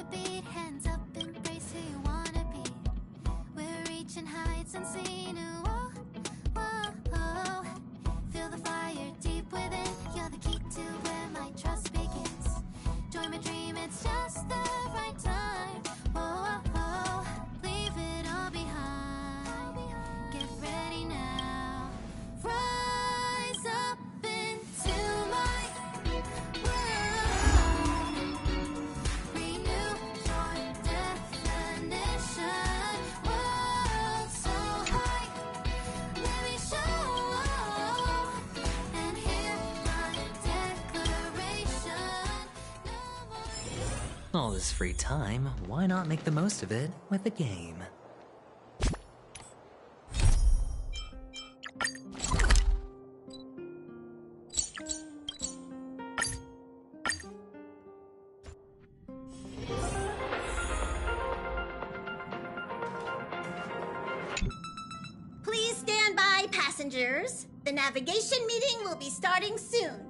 a beat, hands up, embrace who you wanna be. We're reaching heights unseen. Whoa, whoa, whoa. Feel the fire deep within. You're the key to where my trust begins. Join my dream, it's just the right time. Whoa, whoa, leave it all behind. Get ready now. Rise up into my world. Renew your definition. World so high, let me show. And hear my declaration. No more. All this free time, why not make the most of it with a game? Please stand by, passengers. The navigation meeting will be starting soon.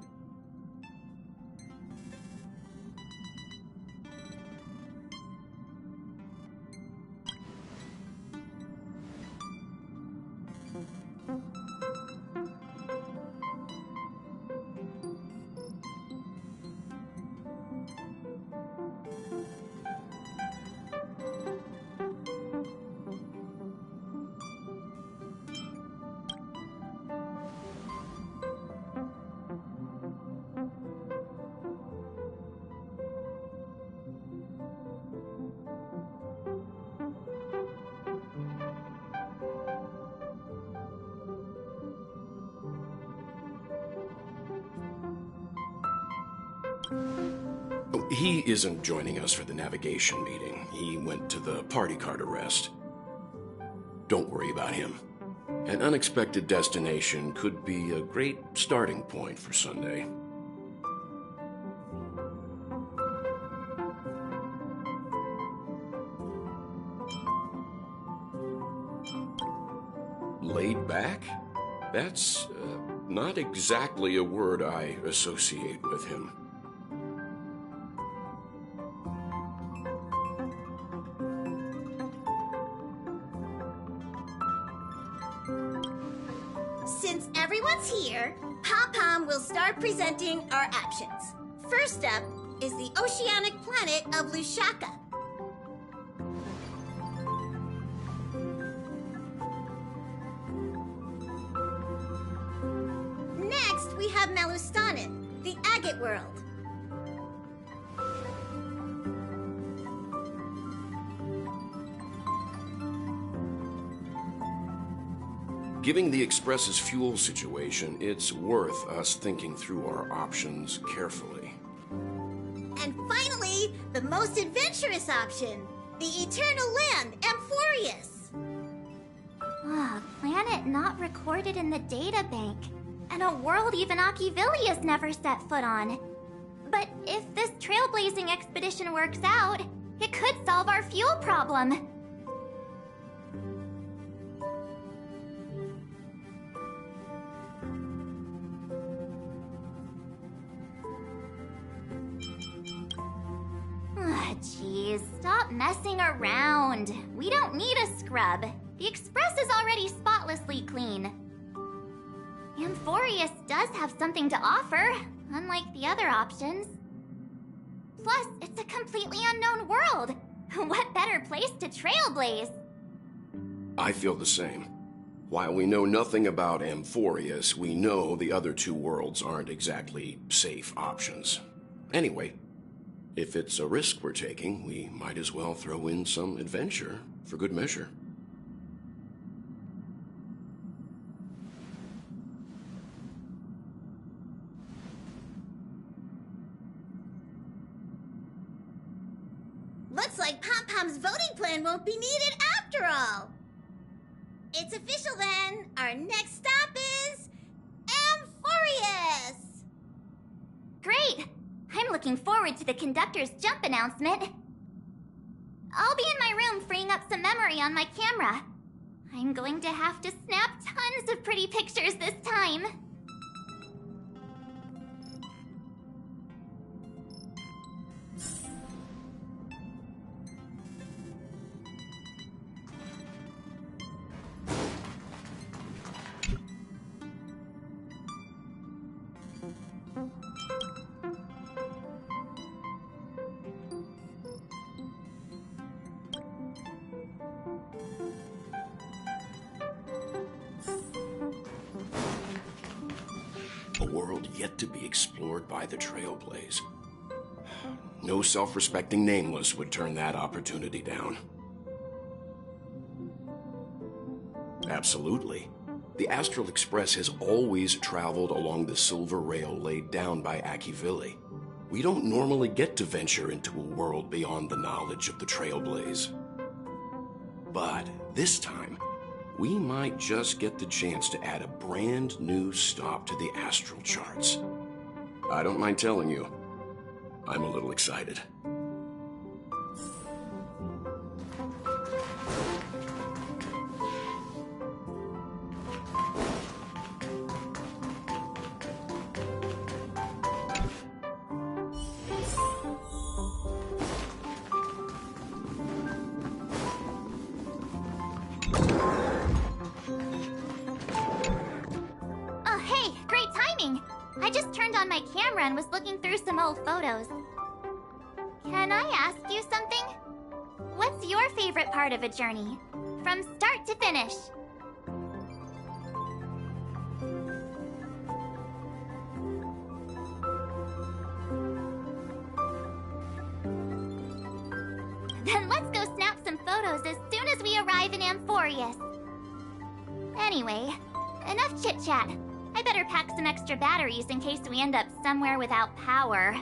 He isn't joining us for the navigation meeting. He went to the party card arrest. Don't worry about him. An unexpected destination could be a great starting point for Sunday. Laid back? That's not exactly a word I associate with him. Since everyone's here, Pom-Pom will start presenting our options. First up is the oceanic planet of Lushaka. Next, we have Melustanin, the agate world. Given the Express's fuel situation, it's worth us thinking through our options carefully. And finally, the most adventurous option, the eternal land, Amphoreus. Planet not recorded in the data bank, and a world even Achivilius never set foot on. But if this trailblazing expedition works out, it could solve our fuel problem. Jeez, stop messing around. We don't need a scrub. The Express is already spotlessly clean. Amphoreus does have something to offer, unlike the other options. Plus, it's a completely unknown world. What better place to trailblaze? I feel the same. While we know nothing about Amphoreus, we know the other two worlds aren't exactly safe options. Anyway, if it's a risk we're taking, we might as well throw in some adventure for good measure. Looks like Pom-Pom's voting plan won't be needed after all. It's official then. Our next stop is Amphoreus. Great! I'm looking forward to the conductor's jump announcement. I'll be in my room freeing up some memory on my camera. I'm going to have to snap tons of pretty pictures this time. world yet to be explored by the Trailblaze. No self-respecting nameless would turn that opportunity down. Absolutely. The Astral Express has always traveled along the silver rail laid down by Akivili. We don't normally get to venture into a world beyond the knowledge of the Trailblaze. But this time, we might just get the chance to add a brand new stop to the astral charts. I don't mind telling you, I'm a little excited. Oh, hey, great timing! I just turned on my camera and was looking through some old photos. Can I ask you something? What's your favorite part of a journey? From start to finish? Then let's go snap some photos as soon as we arrive in Amphoreus. Anyway, enough chit-chat. I better pack some extra batteries in case we end up somewhere without power.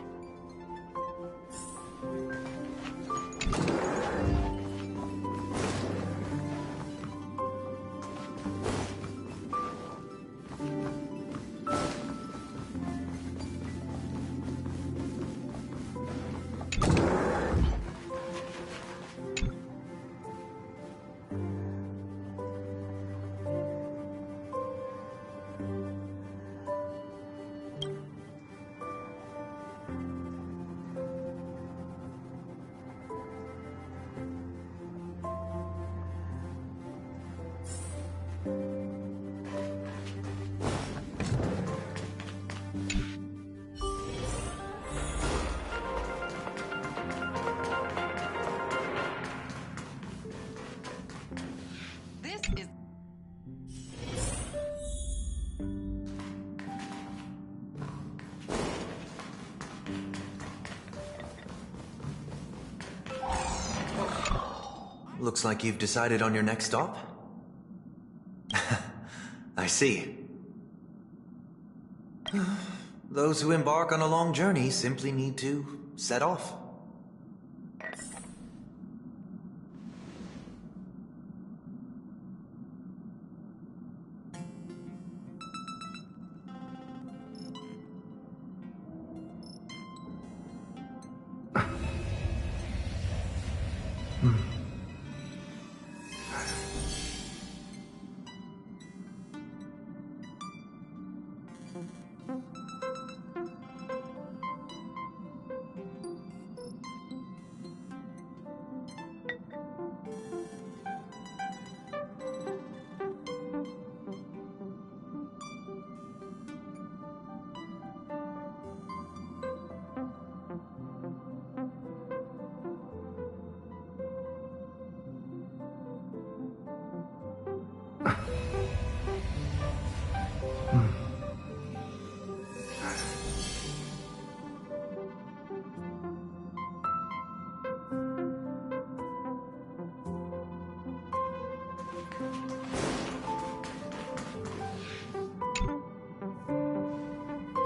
Looks like you've decided on your next stop. I see. Those who embark on a long journey simply need to set off.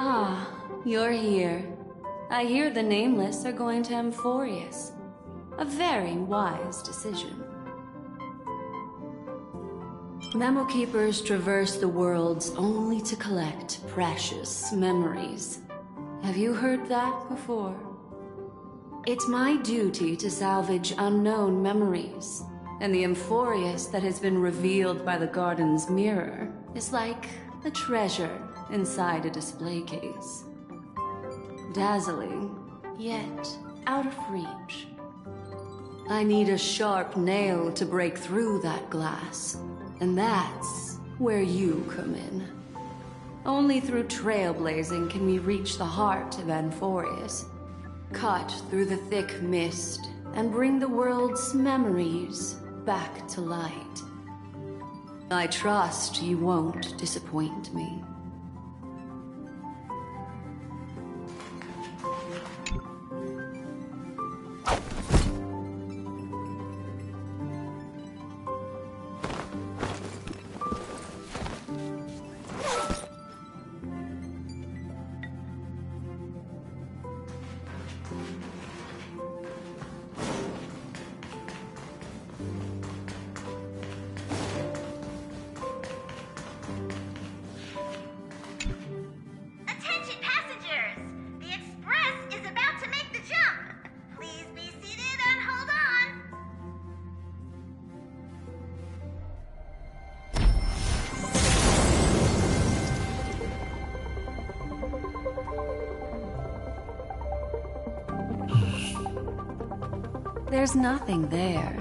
Ah, you're here. I hear the Nameless are going to Amphoreus. A very wise decision. Memo Keepers traverse the worlds only to collect precious memories. Have you heard that before? It's my duty to salvage unknown memories, and the Amphoreus that has been revealed by the garden's mirror is like a treasure inside a display case. Dazzling, yet out of reach. I need a sharp nail to break through that glass, and that's where you come in. Only through trailblazing can we reach the heart of Amphoreus, cut through the thick mist, and bring the world's memories back to light. I trust you won't disappoint me. There's nothing there.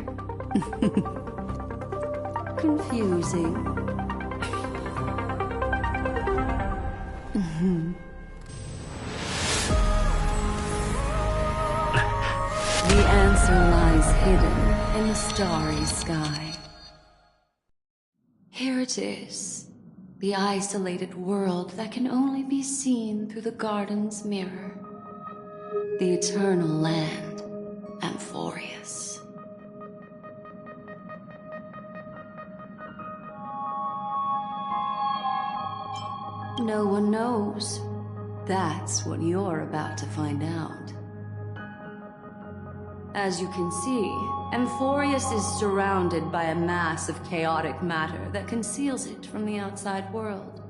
Confusing. The answer lies hidden in the starry sky. Here it is, the isolated world that can only be seen through the garden's mirror. The eternal land, Amphoreus. No one knows. That's what you're about to find out. As you can see, Amphoreus is surrounded by a mass of chaotic matter that conceals it from the outside world.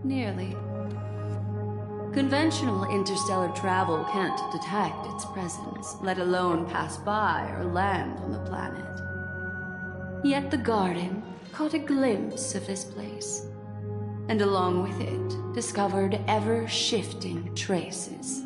Nearly. Conventional interstellar travel can't detect its presence, let alone pass by or land on the planet. Yet the Garden caught a glimpse of this place, and along with it, discovered ever-shifting traces.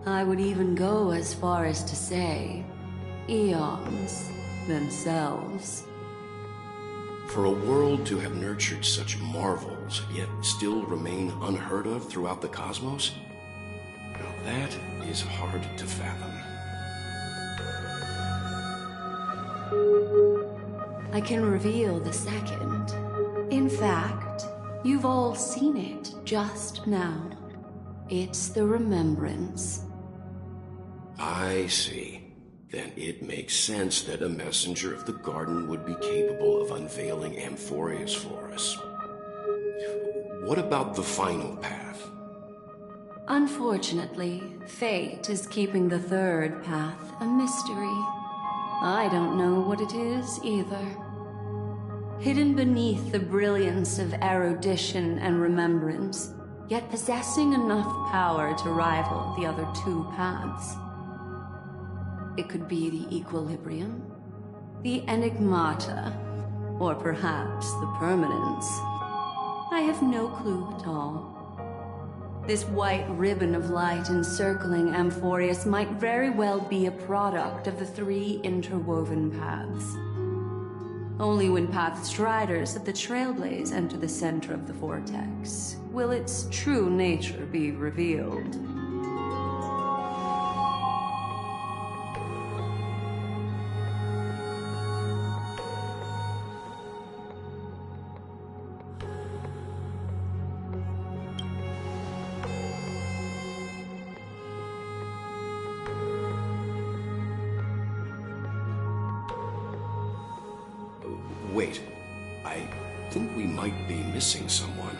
I would even go as far as to say, eons themselves. For a world to have nurtured such marvels, yet still remain unheard of throughout the cosmos? Now that is hard to fathom. I can reveal the second. In fact, you've all seen it just now. It's the remembrance. I see. Then it makes sense that a messenger of the garden would be capable of unveiling Amphoreus for us. What about the final path? Unfortunately, fate is keeping the third path a mystery. I don't know what it is either. Hidden beneath the brilliance of erudition and remembrance, yet possessing enough power to rival the other two paths. It could be the equilibrium, the enigmata, or perhaps the permanence. I have no clue at all. This white ribbon of light encircling Amphoreus might very well be a product of the three interwoven paths. Only when path striders of the Trailblaze enter the center of the vortex will its true nature be revealed. Wait, I think we might be missing someone.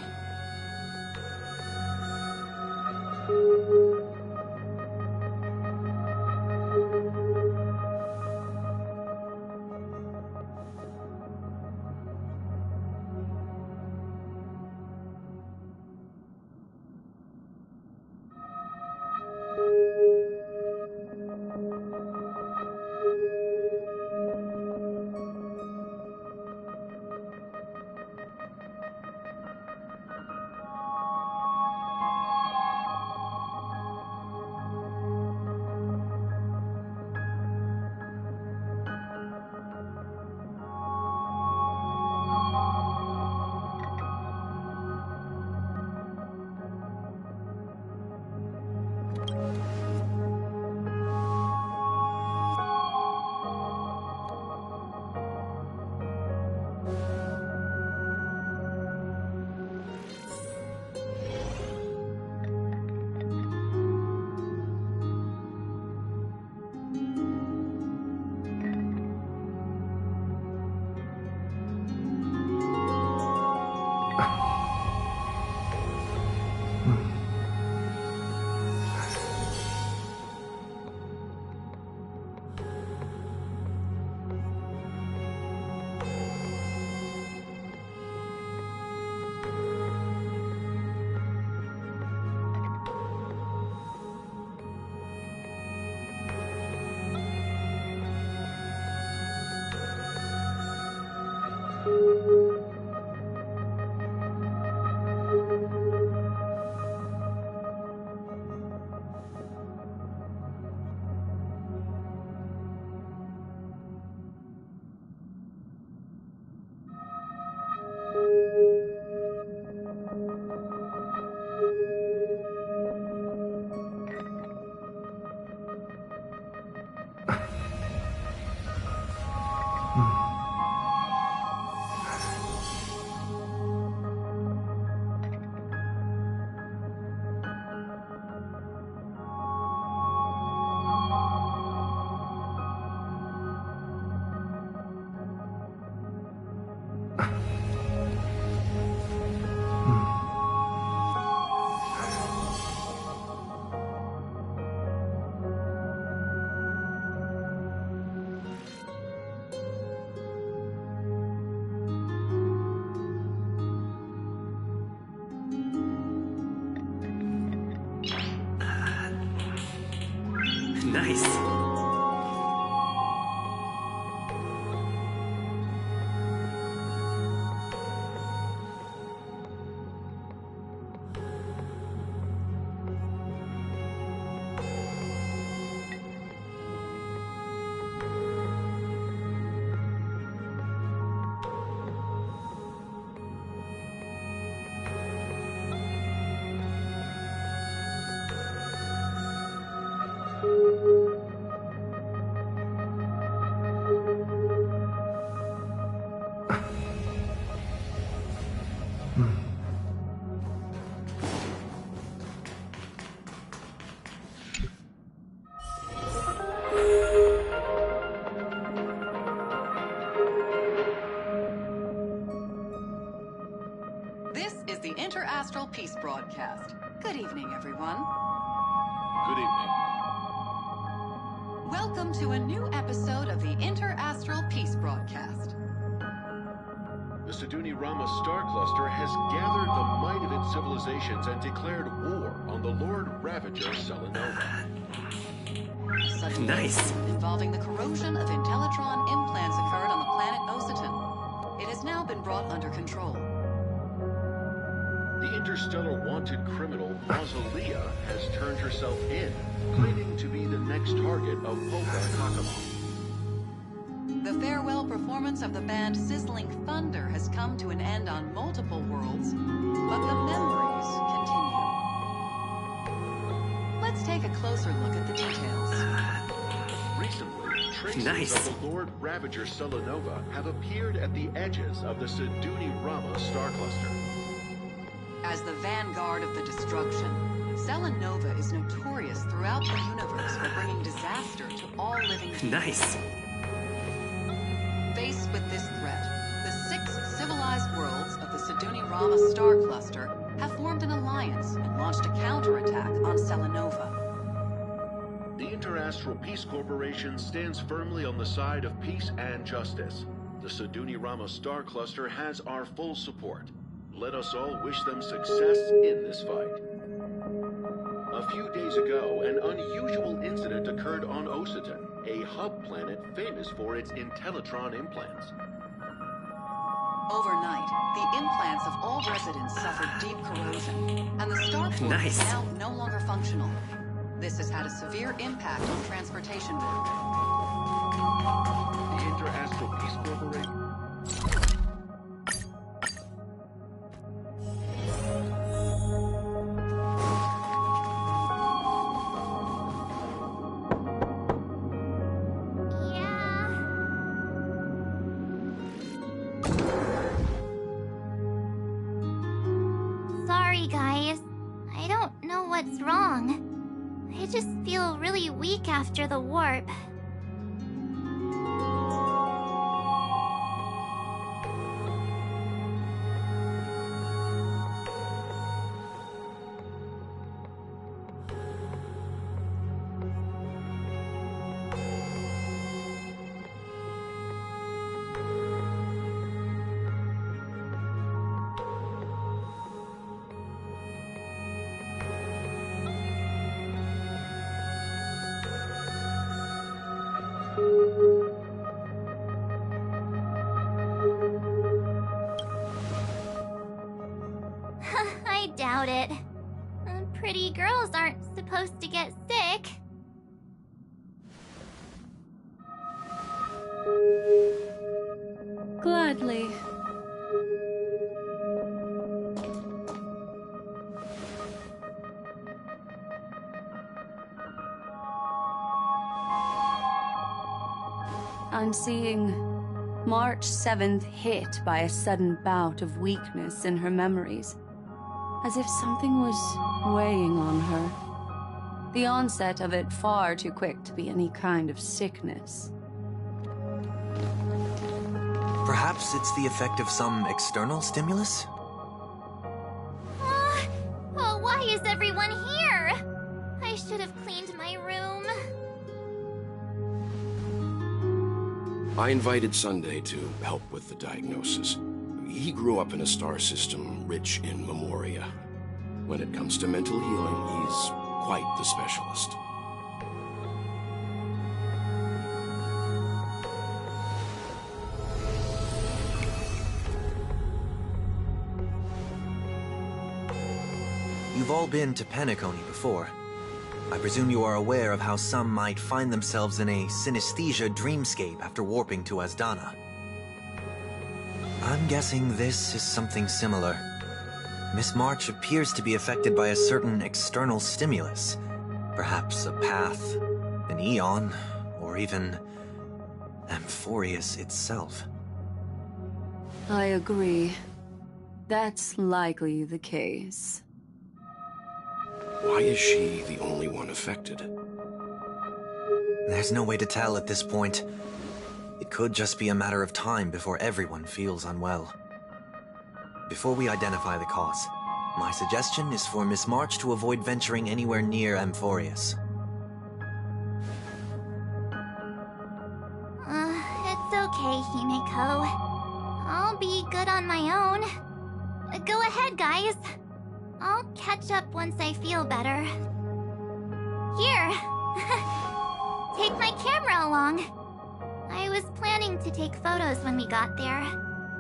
Nice. This is the Interastral Peace Broadcast. Good evening, everyone. Good evening. Welcome to a new episode of the Interastral Peace Broadcast. The Siduni Rama star cluster has gathered the might of its civilizations and declared war on the Lord Ravager Selenova. Such Nice. involving the corrosion of Intellitron implants occurred on the planet Ositon. It has now been brought under control. The interstellar wanted criminal Mausolea has turned herself in, claiming to be the next target of Polka Kakamon. The farewell performance of the band Sizzling Thunder has come to an end on multiple worlds, but the memories continue. Let's take a closer look at the details. Recently, traces Nice. of the Lord Ravager Selenova have appeared at the edges of the Siduni Rama star cluster. As the vanguard of the destruction, Selenova is notorious throughout the universe for bringing disaster to all living beings. Nice. Faced with this threat, the 6 civilized worlds of the Siduni Rama star cluster have formed an alliance and launched a counterattack on Selenova. The Interastral Peace Corporation stands firmly on the side of peace and justice. The Siduni Rama star cluster has our full support. Let us all wish them success in this fight. A few days ago, an unusual incident occurred on Ositon, a hub planet famous for its Intellitron implants. Overnight, the implants of all residents suffered deep corrosion, and the starport Nice. is now no longer functional. This has had a severe impact on transportation work. The Interastral Peace Corporation... Sorry, guys. I don't know what's wrong. I just feel really weak after the warp. I doubt it. Pretty girls aren't supposed to get sick. Gladly. I'm seeing March 7th hit by a sudden bout of weakness in her memories, as if something was weighing on her. The onset of it far too quick to be any kind of sickness. Perhaps it's the effect of some external stimulus? Oh, why is everyone here? I should have cleaned my room. I invited Sunday to help with the diagnosis. He grew up in a star system rich in memoria. When it comes to mental healing, he's quite the specialist. You've all been to Penacony before. I presume you are aware of how some might find themselves in a synesthesia dreamscape after warping to Asdana. I'm guessing this is something similar. Miss March appears to be affected by a certain external stimulus. Perhaps a path, an eon, or even Amphoreus itself. I agree. That's likely the case. Why is she the only one affected? There's no way to tell at this point. It could just be a matter of time before everyone feels unwell. Before we identify the cause, my suggestion is for Miss March to avoid venturing anywhere near Amphoreus. It's okay, Himeko. I'll be good on my own. Go ahead, guys. I'll catch up once I feel better. Here! Take my camera along. I was planning to take photos when we got there,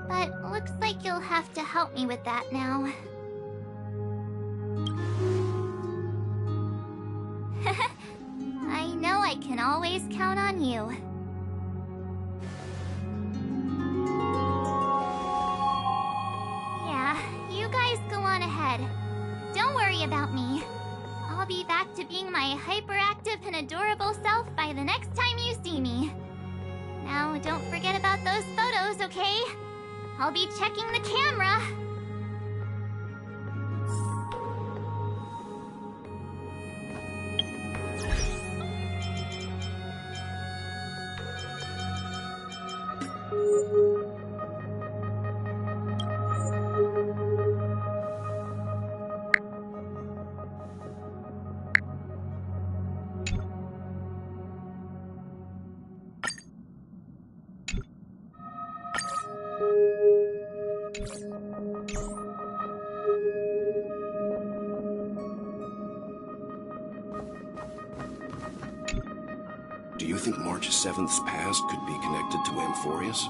but looks like you'll have to help me with that now. I know I can always count on you. Yeah, you guys go on ahead. Don't worry about me. I'll be back to being my hyperactive and adorable self by the next time you see me. Now, don't forget about those photos, okay? I'll be checking the camera. Do you think March 7th's past could be connected to Amphoreus?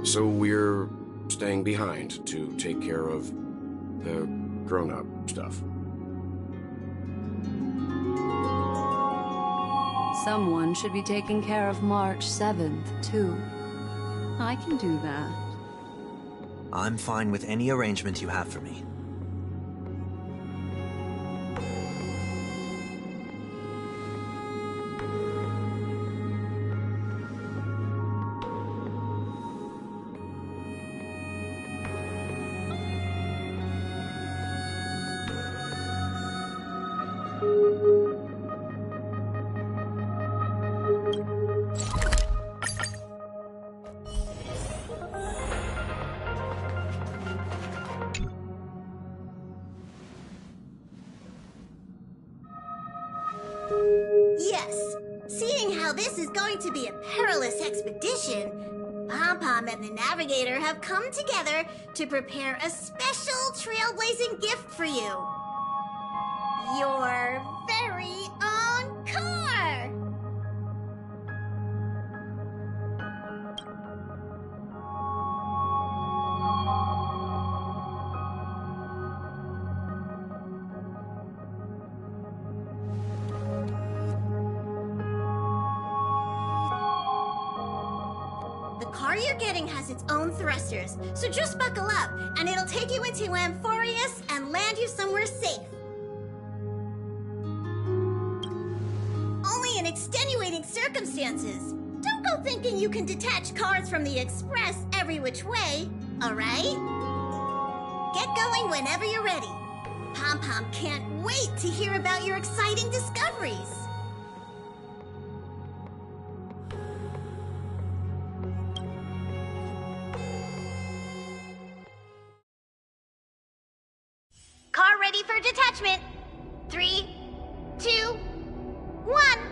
So we're staying behind to take care of the grown-up stuff. Someone should be taking care of March 7th, too. I can do that. I'm fine with any arrangement you have for me. Yes, seeing how this is going to be a perilous expedition, Pom-Pom and the Navigator have come together to prepare a special trailblazing gift for you. Your very own car! The car you're getting has its own thrusters, so just buckle up, and it'll take you into Amphoreus and land you somewhere safe. Only in extenuating circumstances. Don't go thinking you can detach cars from the Express every which way, alright? Get going whenever you're ready. Pom-Pom can't wait to hear about your exciting discoveries. Car ready for detection. detachment. 3, 2, 1.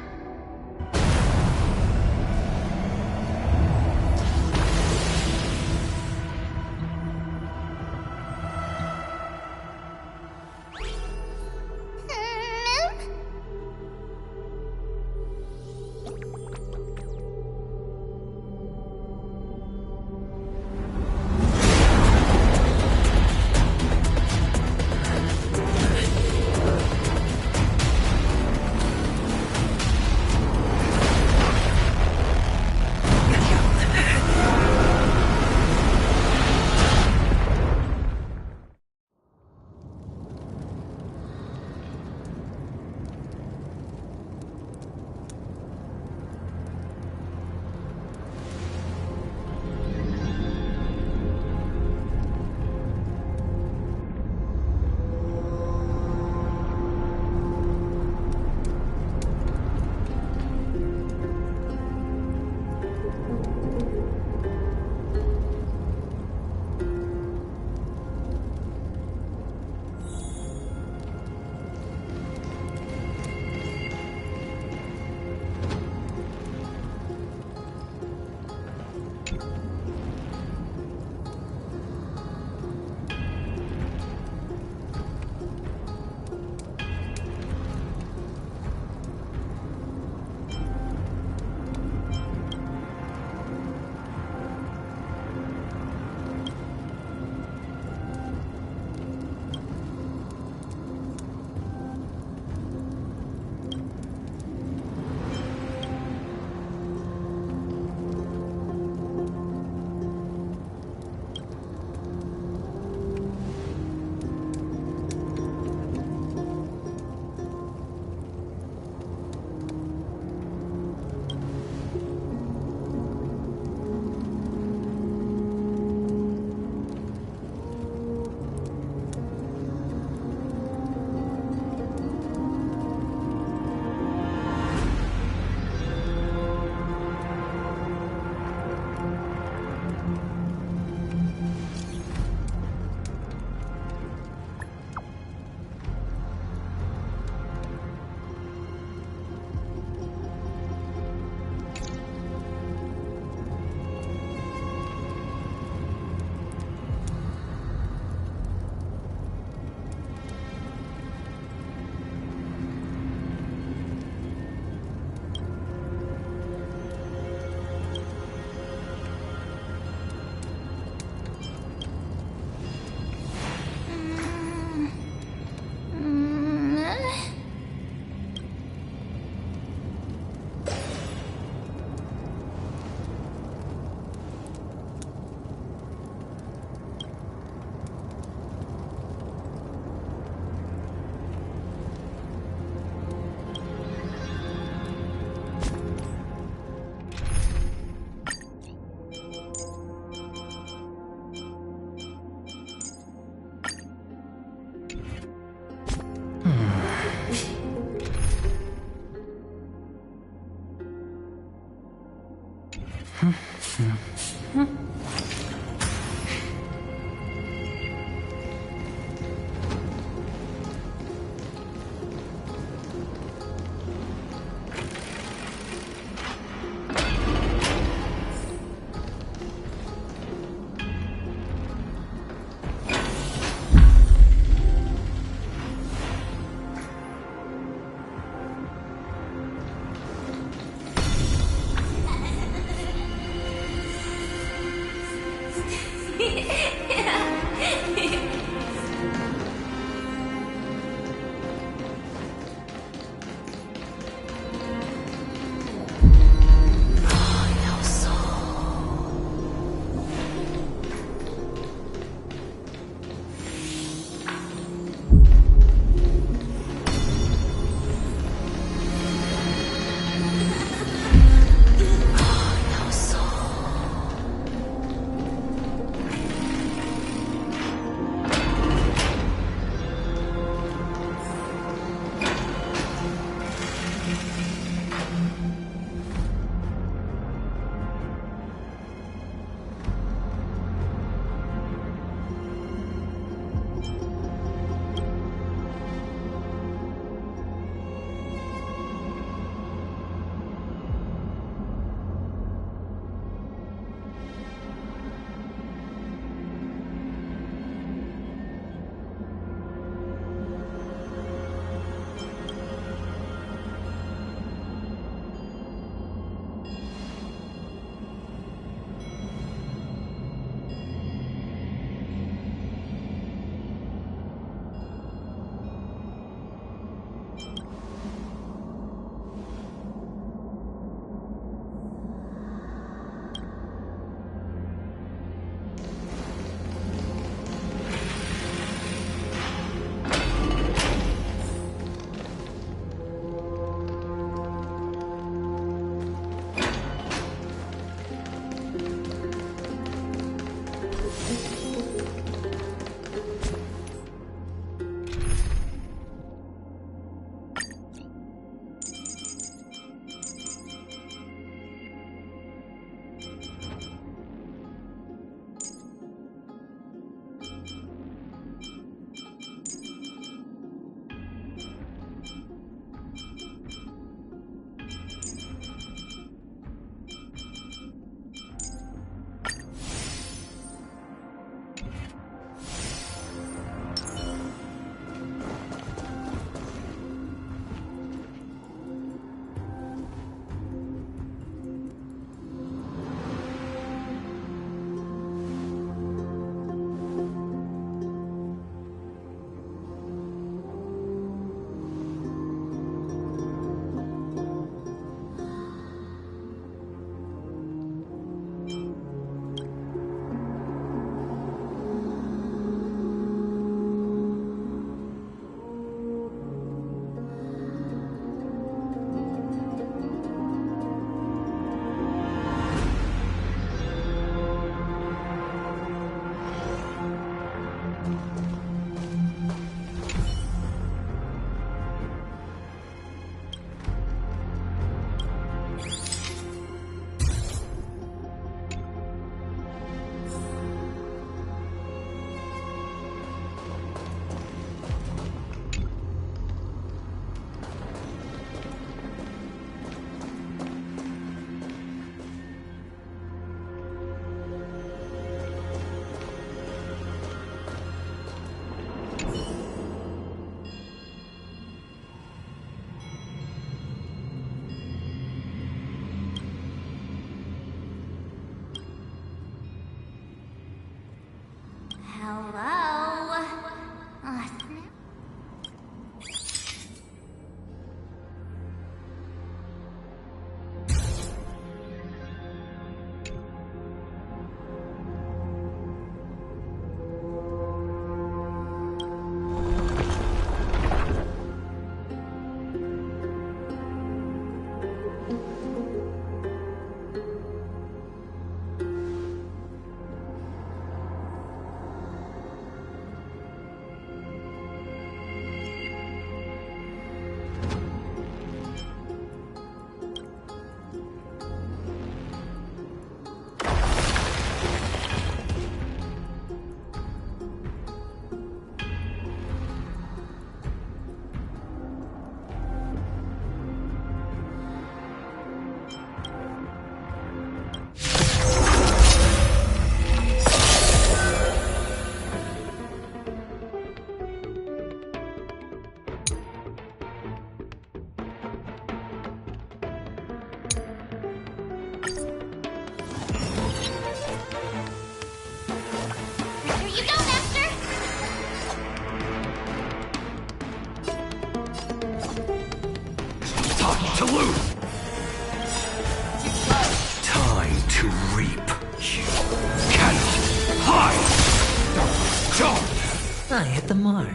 I hit the mark.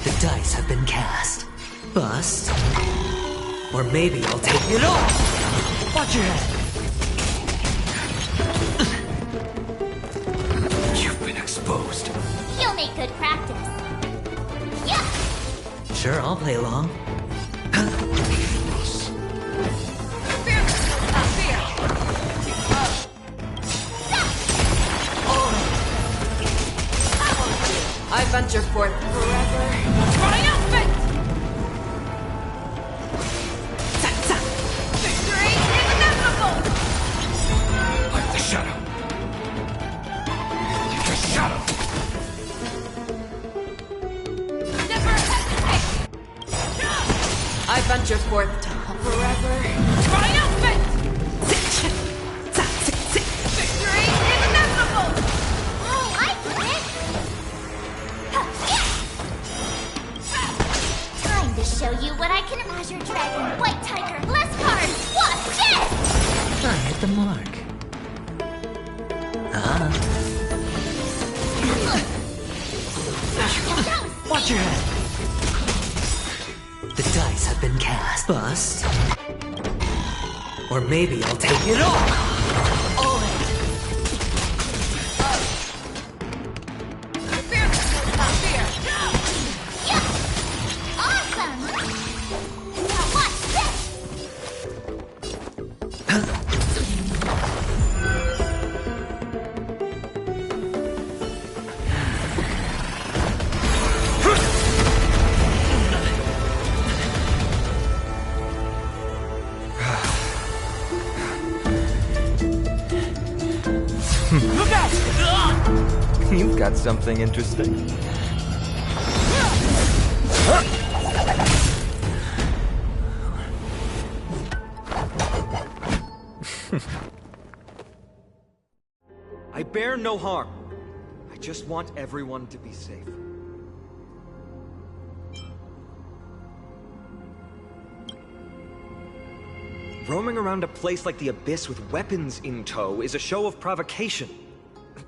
The dice have been cast. Bust. Or maybe I'll take it all. Watch your head. You've been exposed. You'll make good practice. Yeah! Sure, I'll play along. I venture forth forever. Triumphant! Victory is inevitable! Like the shadow. The shadow. Never hesitate! I venture forth to forever. Triumphant! Victory is inevitable! Oh, I quit! Time to show you what I can. Azure Dragon, White Tiger, less cards. Watch this! I hit the mark. Watch your head. The dice have been cast. Bust. Or maybe I'll take it all. All in. Awesome! Now watch this! Look out! You've got something interesting. I bear no harm. I just want everyone to be safe. Roaming around a place like the Abyss with weapons in tow is a show of provocation.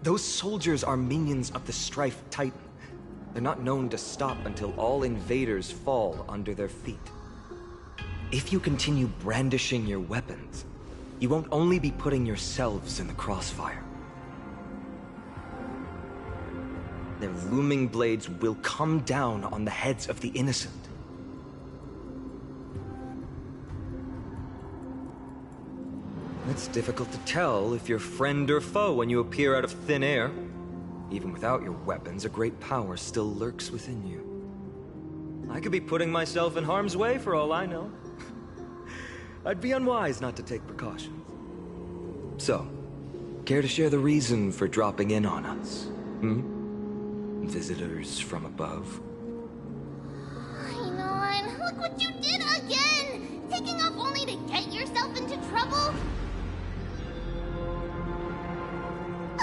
Those soldiers are minions of the Strife Titan. They're not known to stop until all invaders fall under their feet. If you continue brandishing your weapons, you won't only be putting yourselves in the crossfire. Their looming blades will come down on the heads of the innocent. It's difficult to tell if you're friend or foe when you appear out of thin air. Even without your weapons, a great power still lurks within you. I could be putting myself in harm's way for all I know. I'd be unwise not to take precautions. So, care to share the reason for dropping in on us? Visitors from above? Hang on, look what you did again! Taking off only to get yourself into trouble?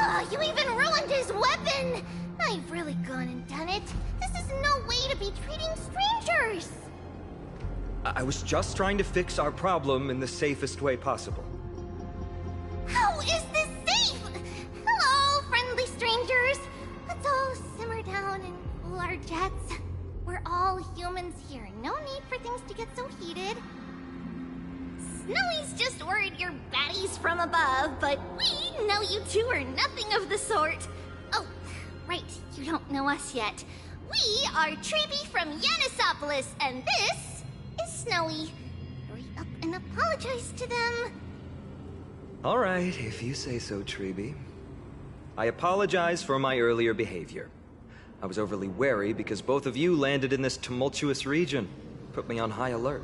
Oh, you even ruined his weapon! I've really gone and done it. This is no way to be treating strangers! I was just trying to fix our problem in the safest way possible. How is this safe? Hello, friendly strangers. Let's all simmer down and cool our jets. We're all humans here. No need for things to get so heated. Snowy's just worried you're baddies from above, but we know you two are nothing of the sort. Oh, right, you don't know us yet. We are Treeby from Yanisopolis, and this is Snowy. Hurry up and apologize to them. All right, if you say so, Treeby. I apologize for my earlier behavior. I was overly wary because both of you landed in this tumultuous region. Put me on high alert.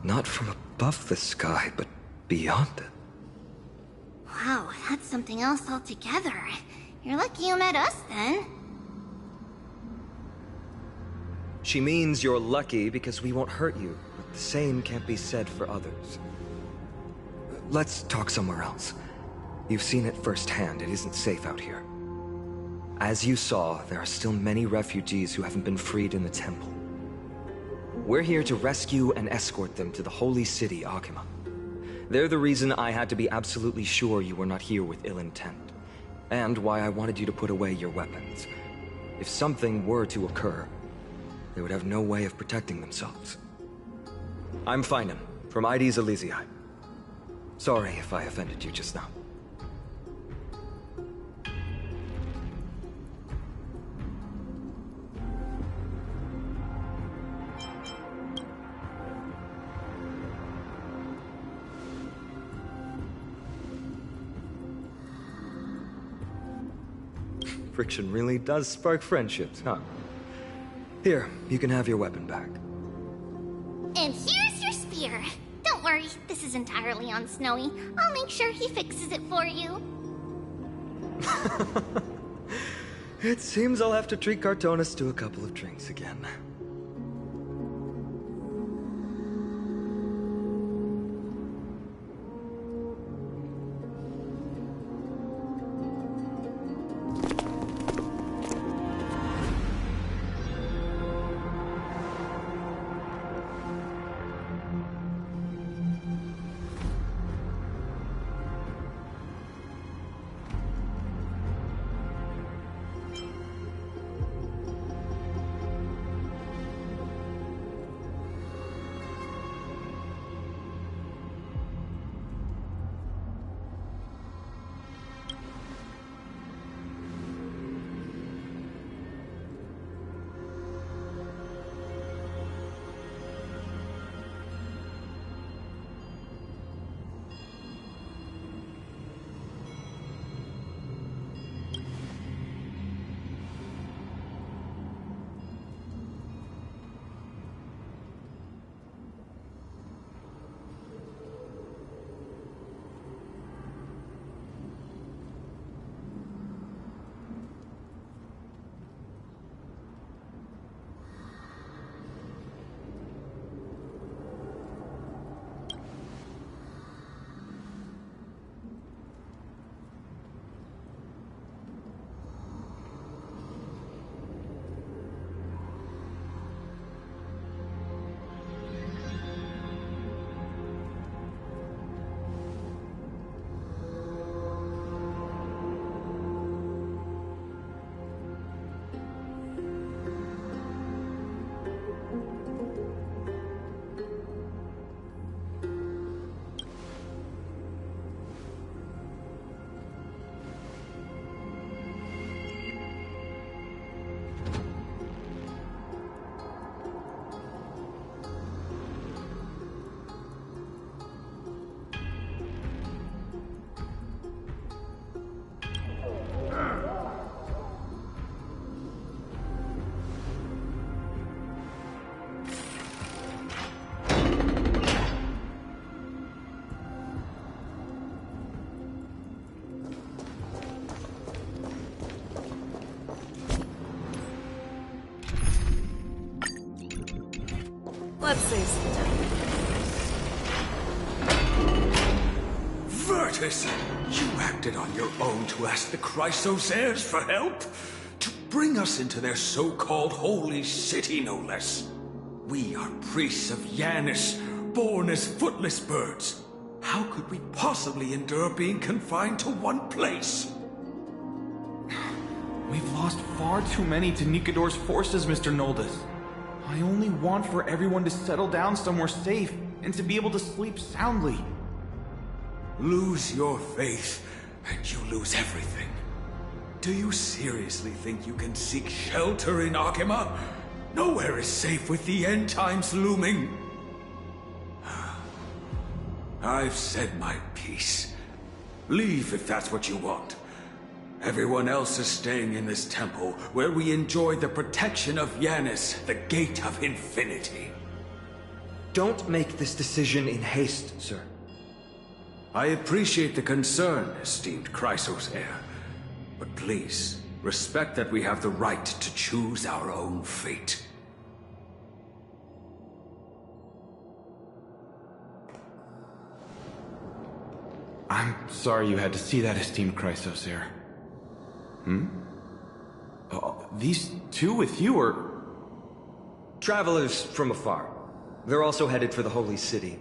Not from above the sky, but beyond it. Wow, that's something else altogether. You're lucky you met us, then. She means you're lucky because we won't hurt you, but the same can't be said for others. Let's talk somewhere else. You've seen it firsthand, it isn't safe out here. As you saw, there are still many refugees who haven't been freed in the temple. We're here to rescue and escort them to the holy city, Akima. They're the reason I had to be absolutely sure you were not here with ill intent, and why I wanted you to put away your weapons. If something were to occur, they would have no way of protecting themselves. I'm Finan, from ID's Elysiae. Sorry if I offended you just now. Friction really does spark friendships, huh? Here, you can have your weapon back. And here's your spear. Don't worry, this is entirely on Snowy. I'll make sure he fixes it for you. It seems I'll have to treat Cartonis to a couple of drinks again. Let's save some time. Virtus! You acted on your own to ask the Chrysos heirs for help? To bring us into their so-called holy city, no less. We are priests of Yanis, born as footless birds. How could we possibly endure being confined to one place? We've lost far too many to Nikador's forces, Mr. Noldus. I only want for everyone to settle down somewhere safe and to be able to sleep soundly. Lose your faith, and you lose everything. Do you seriously think you can seek shelter in Akima? Nowhere is safe with the end times looming. I've said my piece. Leave if that's what you want. Everyone else is staying in this temple, where we enjoy the protection of Yanis, the Gate of Infinity. Don't make this decision in haste, sir. I appreciate the concern, esteemed Chrysos heir. But please, respect that we have the right to choose our own fate. I'm sorry you had to see that, esteemed Chrysosair. These two with you are... Travelers from afar. They're also headed for the Holy City.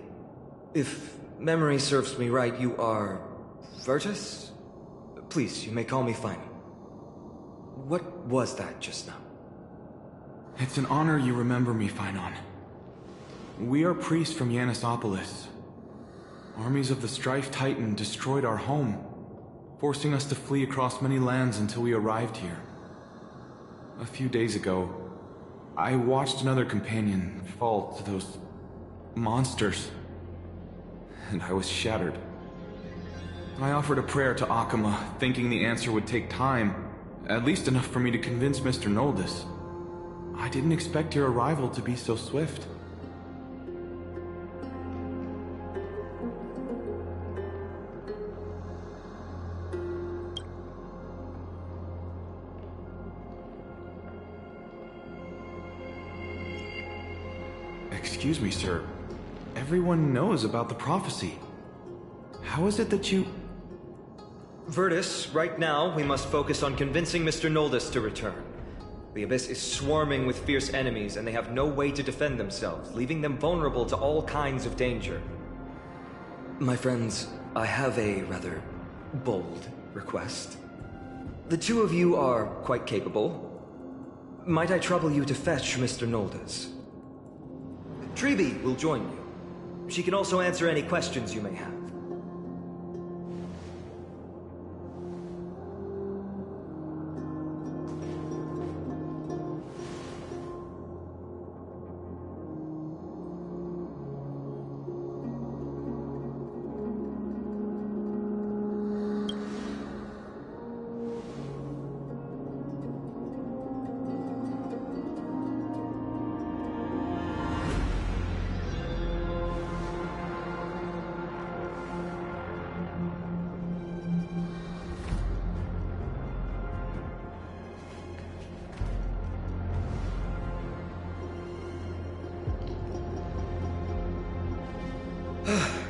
If memory serves me right, you are... Virtus? Please, you may call me Final. What was that just now? It's an honor you remember me, Phynon. We are priests from Yanisopolis. Armies of the Strife Titan destroyed our home, forcing us to flee across many lands until we arrived here. A few days ago, I watched another companion fall to those monsters, and I was shattered. I offered a prayer to Akama, thinking the answer would take time, at least enough for me to convince Mr. Noldus. I didn't expect your arrival to be so swift. Excuse me, sir. Everyone knows about the prophecy. How is it that you... Virtus, right now, we must focus on convincing Mr. Noldus to return. The Abyss is swarming with fierce enemies, and they have no way to defend themselves, leaving them vulnerable to all kinds of danger. My friends, I have a rather bold request. The two of you are quite capable. Might I trouble you to fetch Mr. Noldus? Treeby will join you. She can also answer any questions you may have.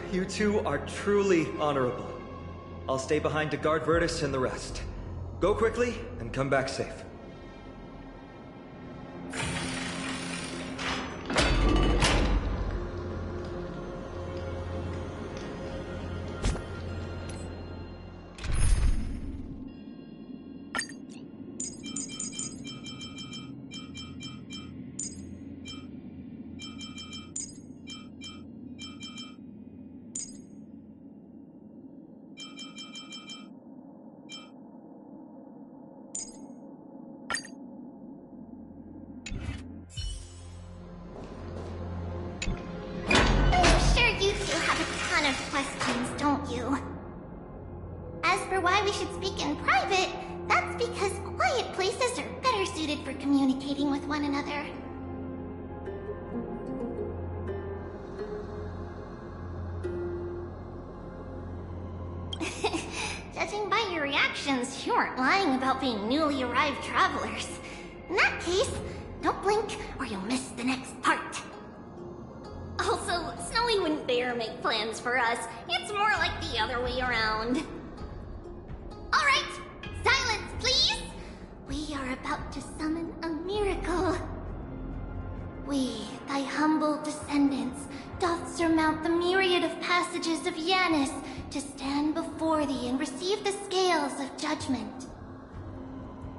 You two are truly honorable. I'll stay behind to guard Virtus and the rest. Go quickly and come back safe. Questions, don't you? As for why we should speak in private, that's because quiet places are better suited for communicating with one another. Judging by your reactions, you aren't lying about being newly arrived travelers. In that case, don't blink or you'll miss the next part. Also, Snowy wouldn't dare make plans for us. It's more like the other way around. Alright, silence, please! We are about to summon a miracle. We, thy humble descendants, doth surmount the myriad of passages of Yanis to stand before thee and receive the scales of judgment.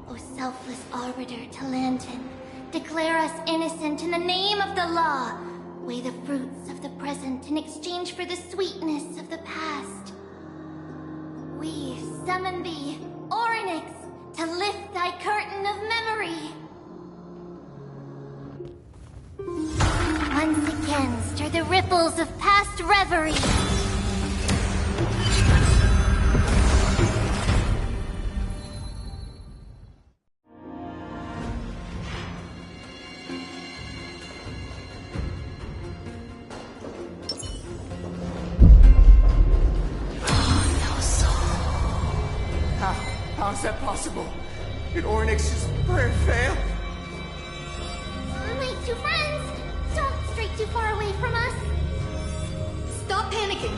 O selfless arbiter Talantin, declare us innocent in the name of the law. Weigh the fruits of the present in exchange for the sweetness of the past. We summon thee, Orynyx, to lift thy curtain of memory. Once again stir the ripples of past reverie. is that possible? Did Ornyx's prayer fail? My two friends! Don't stray too far away from us! Stop panicking!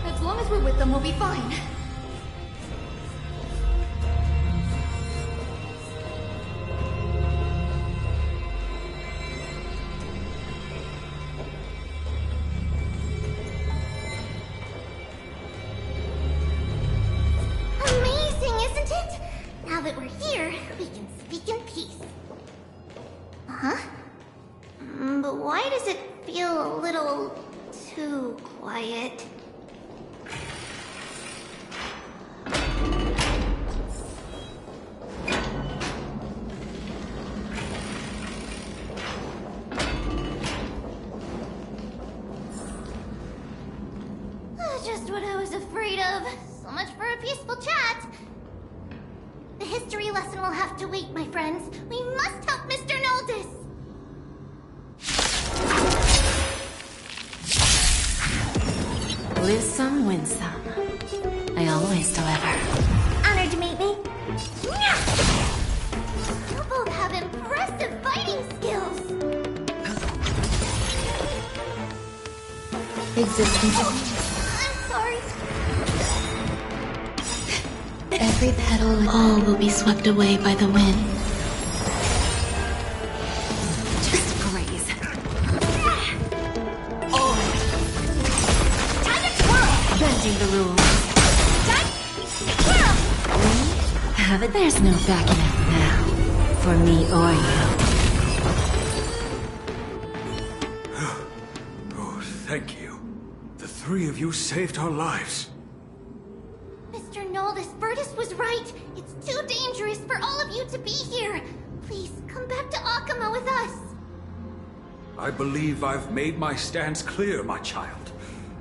As long as we're with them, we'll be fine. Amazing, isn't it? Now that we're here, we can speak in peace. Huh? But why does it feel a little too quiet? Just what I was afraid of. So much for a peaceful chat. The history lesson will have to wait, my friends. We must help Mr. Noldus. Live some, win some. I always deliver. Honored to meet me. You both have impressive fighting skills. Existence. I'm sorry. Every petal and all will be swept away by the wind. Just graze. Oh. Time to twirl. Bending the rules. Time. Twirl. Have it. There's no backing out now. For me or you. Oh, thank you. The three of you saved our lives. Mr. Noldus, Virtus was right. It's too dangerous for all of you to be here. Please, come back to Akama with us. I believe I've made my stance clear, my child.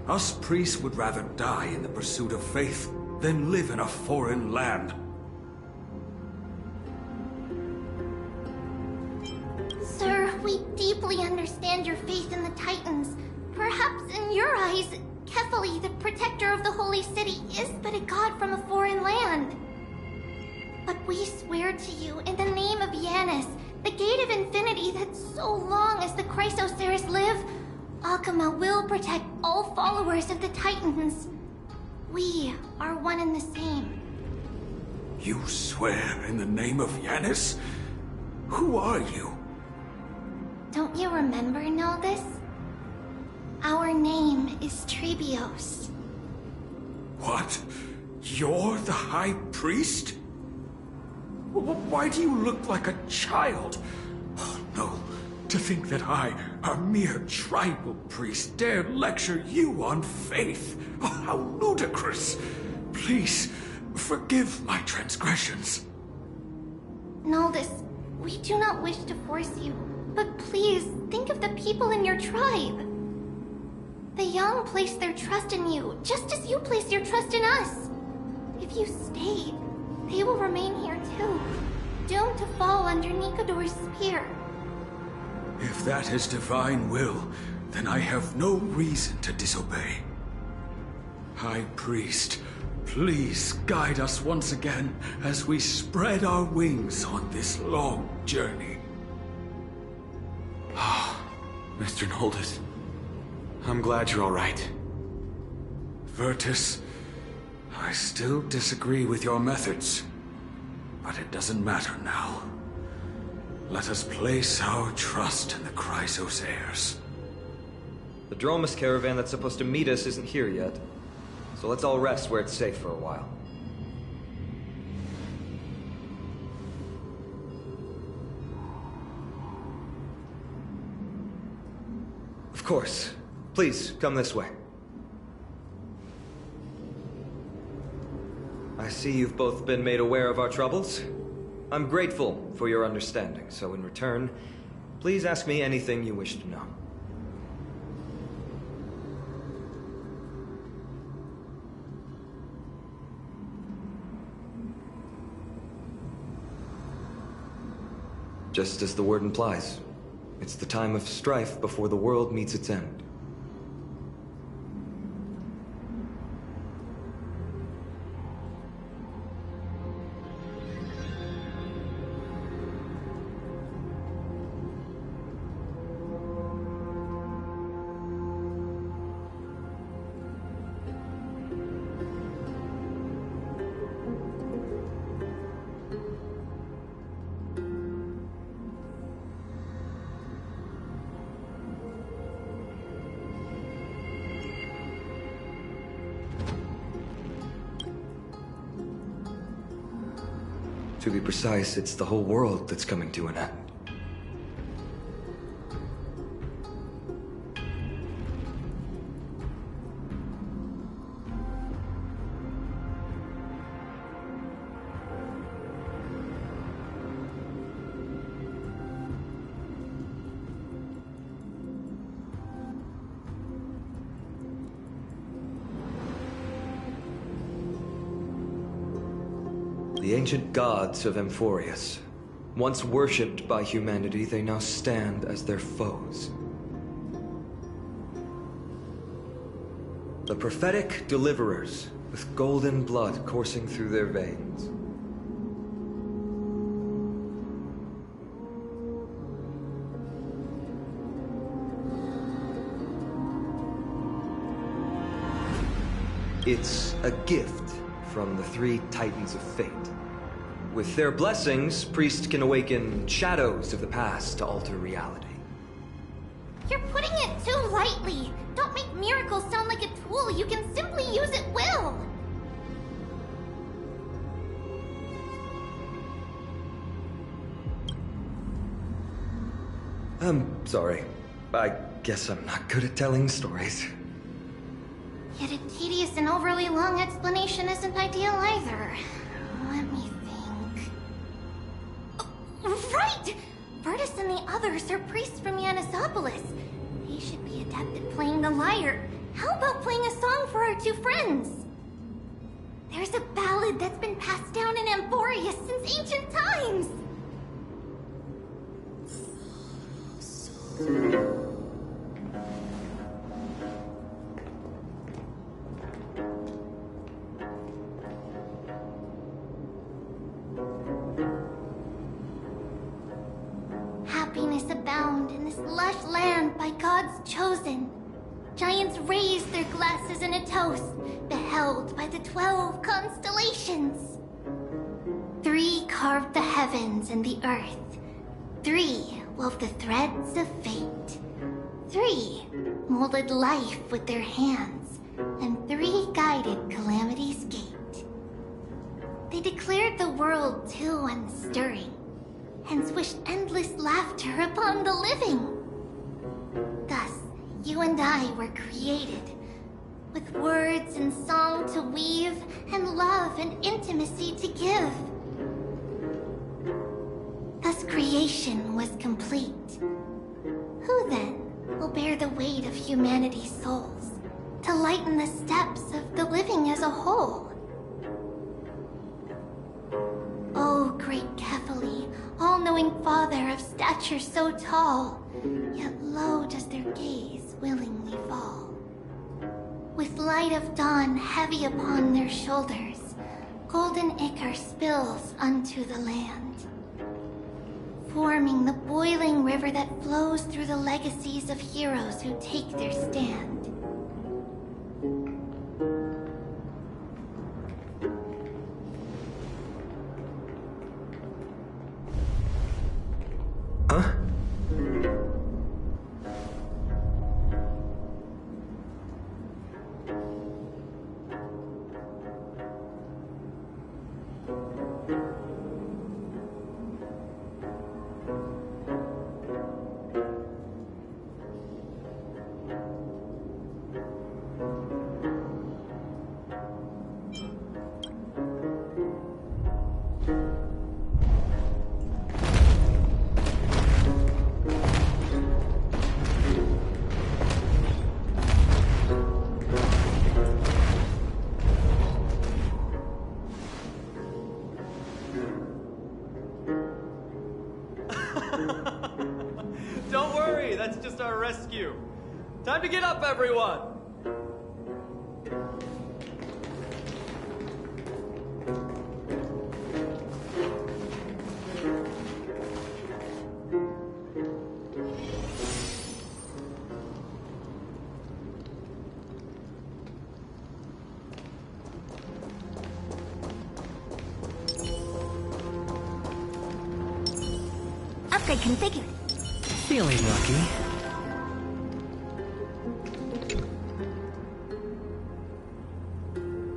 Us priests would rather die in the pursuit of faith than live in a foreign land. Sir, we deeply understand your faith in the Titans. Perhaps in your eyes, Kefali, the protector of the holy city, is but a god from a foreign land. But we swear to you in the name of Yanis, the gate of infinity, that so long as the Chrysoceres live, Akama will protect all followers of the Titans. We are one and the same. You swear in the name of Yanis? Who are you? Don't you remember, Noldus? Our name is Trebios. What? You're the High Priest? Why do you look like a child? Oh, no. To think that I, a mere tribal priest, dare lecture you on faith. Oh, how ludicrous. Please, forgive my transgressions. Noldus, we do not wish to force you, but please think of the people in your tribe. The young place their trust in you, just as you place your trust in us. If you stay, they will remain here too, doomed to fall under Nikador's spear. If that is divine will, then I have no reason to disobey. High Priest, please guide us once again as we spread our wings on this long journey. Mr. Noldus, I'm glad you're all right. Virtus, I still disagree with your methods, but it doesn't matter now. Let us place our trust in the Chrysoceres. The Dromus caravan that's supposed to meet us isn't here yet, so let's all rest where it's safe for a while. Of course. Please, come this way. I see you've both been made aware of our troubles. I'm grateful for your understanding, so in return, please ask me anything you wish to know. Just as the word implies, it's the time of strife before the world meets its end. To be precise, it's the whole world that's coming to an end. The ancient gods of Amphoreus. Once worshipped by humanity, they now stand as their foes. The prophetic deliverers, with golden blood coursing through their veins. It's a gift from the three Titans of Fate. With their blessings, priests can awaken shadows of the past to alter reality. You're putting it too lightly. Don't make miracles sound like a tool you can simply use at will. I'm sorry. I guess I'm not good at telling stories. Yet a tedious and overly long explanation isn't ideal either. Let me think. Oh, right! Virtus and the others are priests from Yanisopolis. They should be adept at playing the lyre. How about playing a song for our two friends? There's a ballad that's been passed down in Amphoreus since ancient times. Happiness abound in this lush land by God's chosen. Giants raise their glasses in a toast, beheld by the 12 constellations. 3 carved the heavens and the earth. 3 wove the threads of fate. 3 molded life with their hands, and 3 guided calamity's gate. They declared the world too unstirring, hence wished endless laughter upon the living. Thus, you and I were created, with words and song to weave, and love and intimacy to give. Thus creation was complete. Who then will bear the weight of humanity's souls, to lighten the steps of the living as a whole? O great Kephali, all-knowing Father of stature so tall, yet low does their gaze willingly fall. With light of dawn heavy upon their shoulders, golden ichor spills unto the land, forming the boiling river that flows through the legacies of heroes who take their stand. Huh? Don't worry, that's just our rescue. Time to get up, everyone! Upgrade configured. Feeling lucky.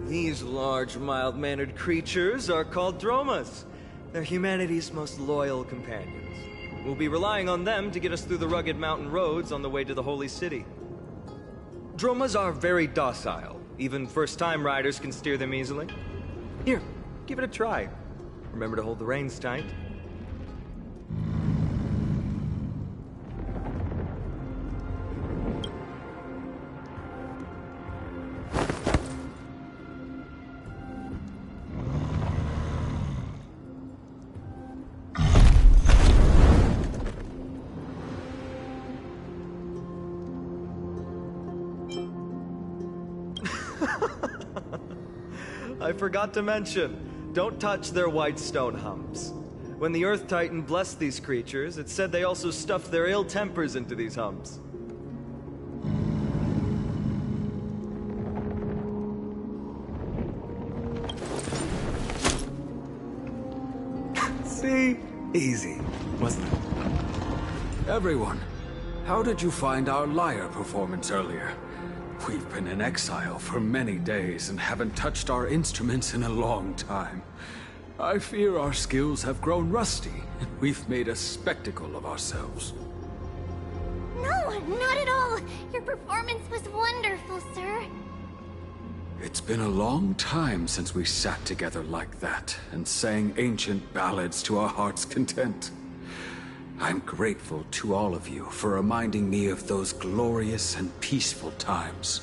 These large, mild-mannered creatures are called dromas. They're humanity's most loyal companions. We'll be relying on them to get us through the rugged mountain roads on the way to the Holy City. Dromas are very docile. Even first-time riders can steer them easily. Here, give it a try. Remember to hold the reins tight. I forgot to mention, don't touch their white stone humps. When the Earth Titan blessed these creatures, it said they also stuffed their ill tempers into these humps. See? Easy, wasn't it? Everyone, how did you find our lyre performance earlier? We've been in exile for many days and haven't touched our instruments in a long time. I fear our skills have grown rusty, and we've made a spectacle of ourselves. No, not at all. Your performance was wonderful, sir. It's been a long time since we sat together like that and sang ancient ballads to our heart's content. I'm grateful to all of you for reminding me of those glorious and peaceful times.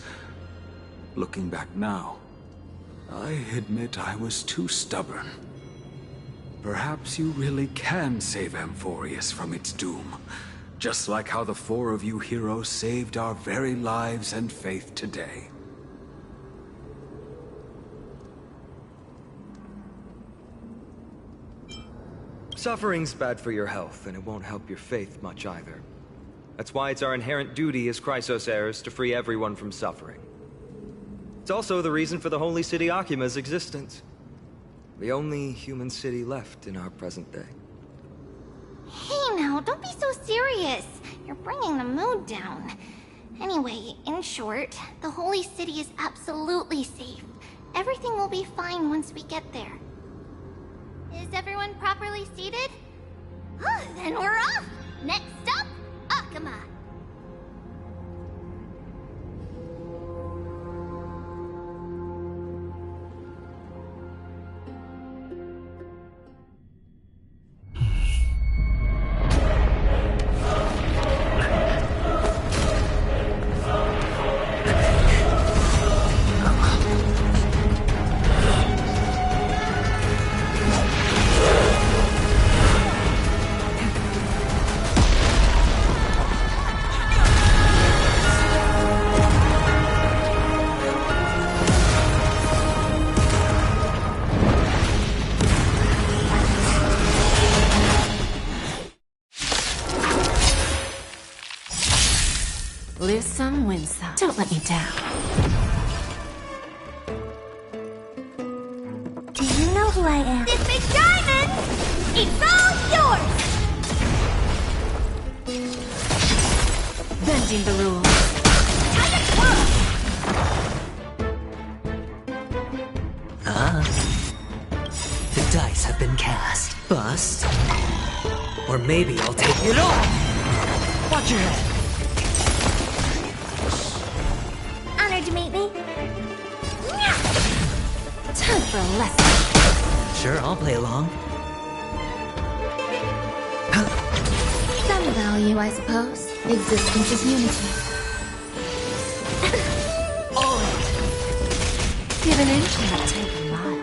Looking back now, I admit I was too stubborn. Perhaps you really can save Amphoreus from its doom, just like how the four of you heroes saved our very lives and faith today. Suffering's bad for your health, and it won't help your faith much either. That's why it's our inherent duty as Chrysos heirs to free everyone from suffering. It's also the reason for the Holy City Akima's existence. The only human city left in our present day. Hey now, don't be so serious. You're bringing the mood down. Anyway, in short, the Holy City is absolutely safe. Everything will be fine once we get there. Is everyone properly seated? Then we're off! Next stop, Akama! Lose some, win some. Don't let me down. Do you know who I am? This big diamond! It's all yours! Bending the rules. The dice have been cast. Bust. Or maybe I'll take it all! Watch your head! Honored to meet me. Time for a lesson. Sure, I'll play along. Some value, I suppose. Existence is unity. Give an inch and take a mile.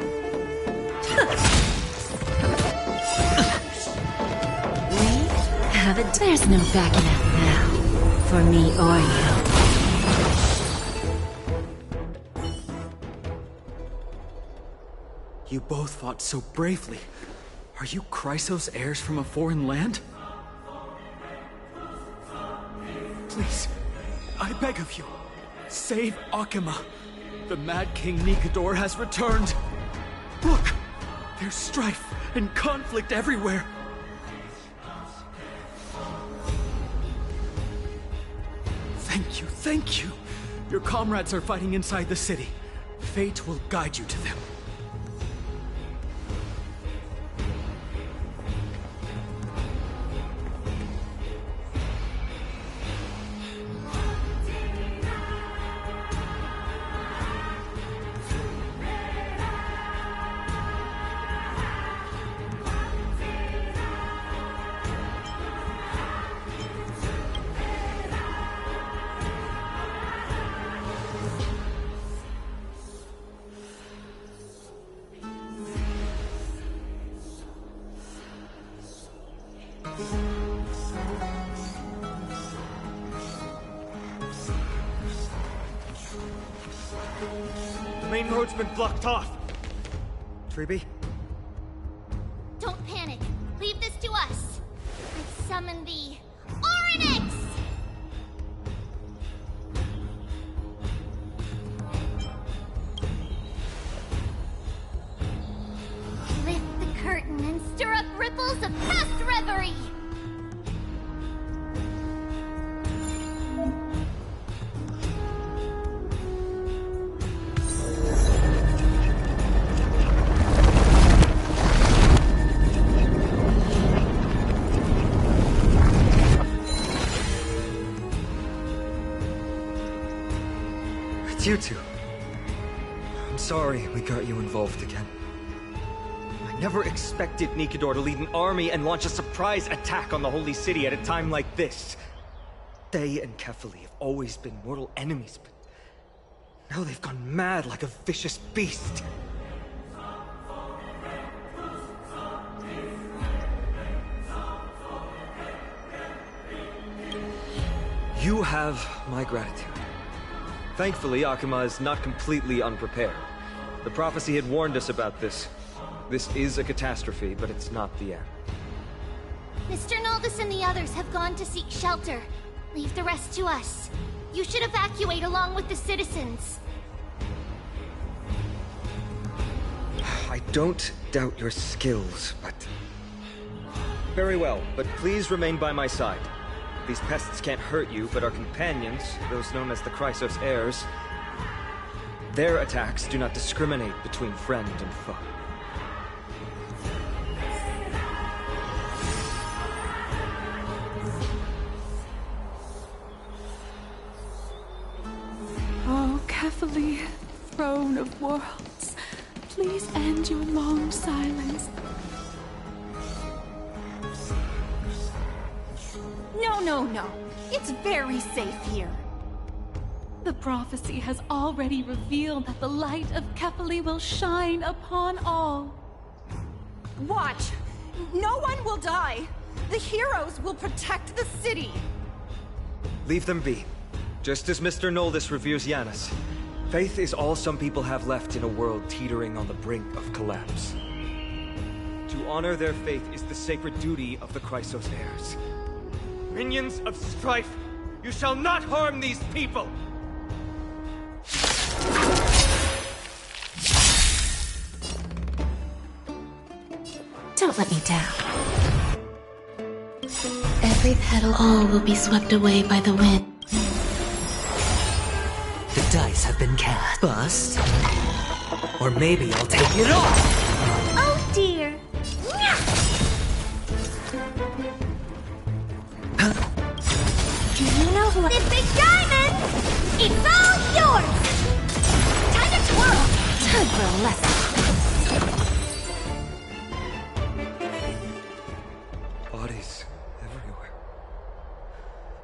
We have it. There's no backing out now. For me or you. You both fought so bravely. Are you Chrysos heirs from a foreign land? Please, I beg of you, save Akima. The Mad King Nikador has returned. Look, there's strife and conflict everywhere. Thank you. Your comrades are fighting inside the city. Fate will guide you to them. The main road's been blocked off. Treeby? Don't panic. Leave this to us. I summon the Oryx! Lift the curtain and stir up ripples of past reverie! You two. I'm sorry we got you involved again. I never expected Nikador to lead an army and launch a surprise attack on the Holy City at a time like this. They and Kefali have always been mortal enemies, but now they've gone mad like a vicious beast. You have my gratitude. Thankfully, Akuma is not completely unprepared. The prophecy had warned us about this. This is a catastrophe, but it's not the end. Mr. Naldis and the others have gone to seek shelter. Leave the rest to us. You should evacuate along with the citizens. I don't doubt your skills, but... Very well, but please remain by my side. These pests can't hurt you, but our companions, those known as the Chrysos heirs, their attacks do not discriminate between friend and foe. Oh, Kefali, throne of worlds, please end your long silence. No. It's very safe here. The prophecy has already revealed that the light of Kefali will shine upon all. Watch! No one will die! The heroes will protect the city! Leave them be. Just as Mr. Naldis reveres Yanis, faith is all some people have left in a world teetering on the brink of collapse. To honor their faith is the sacred duty of the Chrysos heirs. Minions of strife, you shall not harm these people! Don't let me down. Every petal, all will be swept away by the wind. The dice have been cast. Bust. Or maybe I'll take it off! Oh dear! Do you know who The big diamond! It's all yours! Time to twirl! Time for a lesson. Bodies everywhere.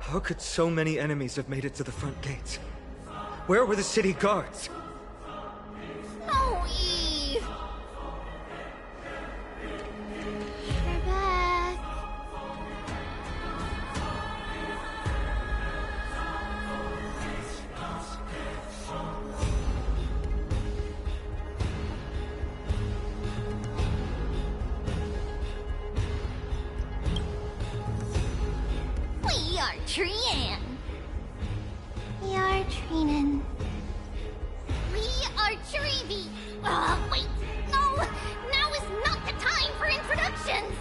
How could so many enemies have made it to the front gates? Where were the city guards? Oh, Eve! We're back. We are Trian. We are Trinan. We are Trivi. Wait. No. Now is not the time for introductions.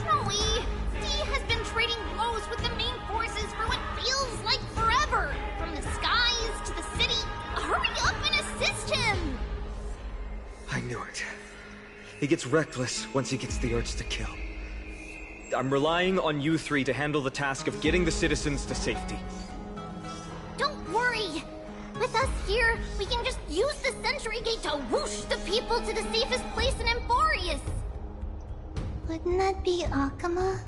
Snowy, Dee has been trading blows with the main forces for what feels like forever. From the skies to the city. Hurry up and assist him. I knew it. He gets reckless once he gets the urge to kill. I'm relying on you three to handle the task of getting the citizens to safety. Don't worry. With us here, we can just use the Sentry Gate to whoosh the people to the safest place in Amphoreus. Wouldn't that be Akuma?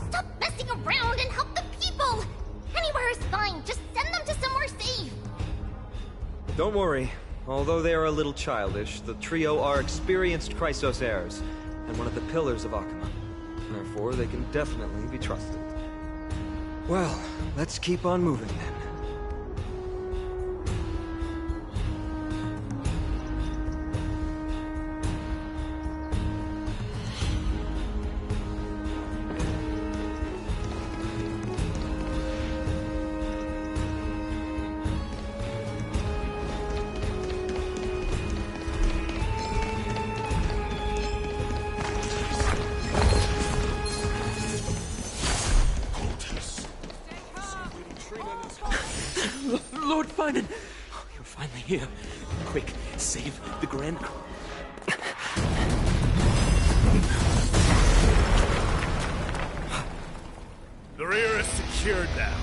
Stop messing around and help the people! Anywhere is fine, just send them to somewhere safe! Don't worry. Although they are a little childish, the trio are experienced Chrysos heirs, and one of the pillars of Akuma. Their therefore they can definitely be trusted. Well, let's keep on moving then. Lord Finan! Oh, you're finally here. Quick, save the Grand... The rear is secured now.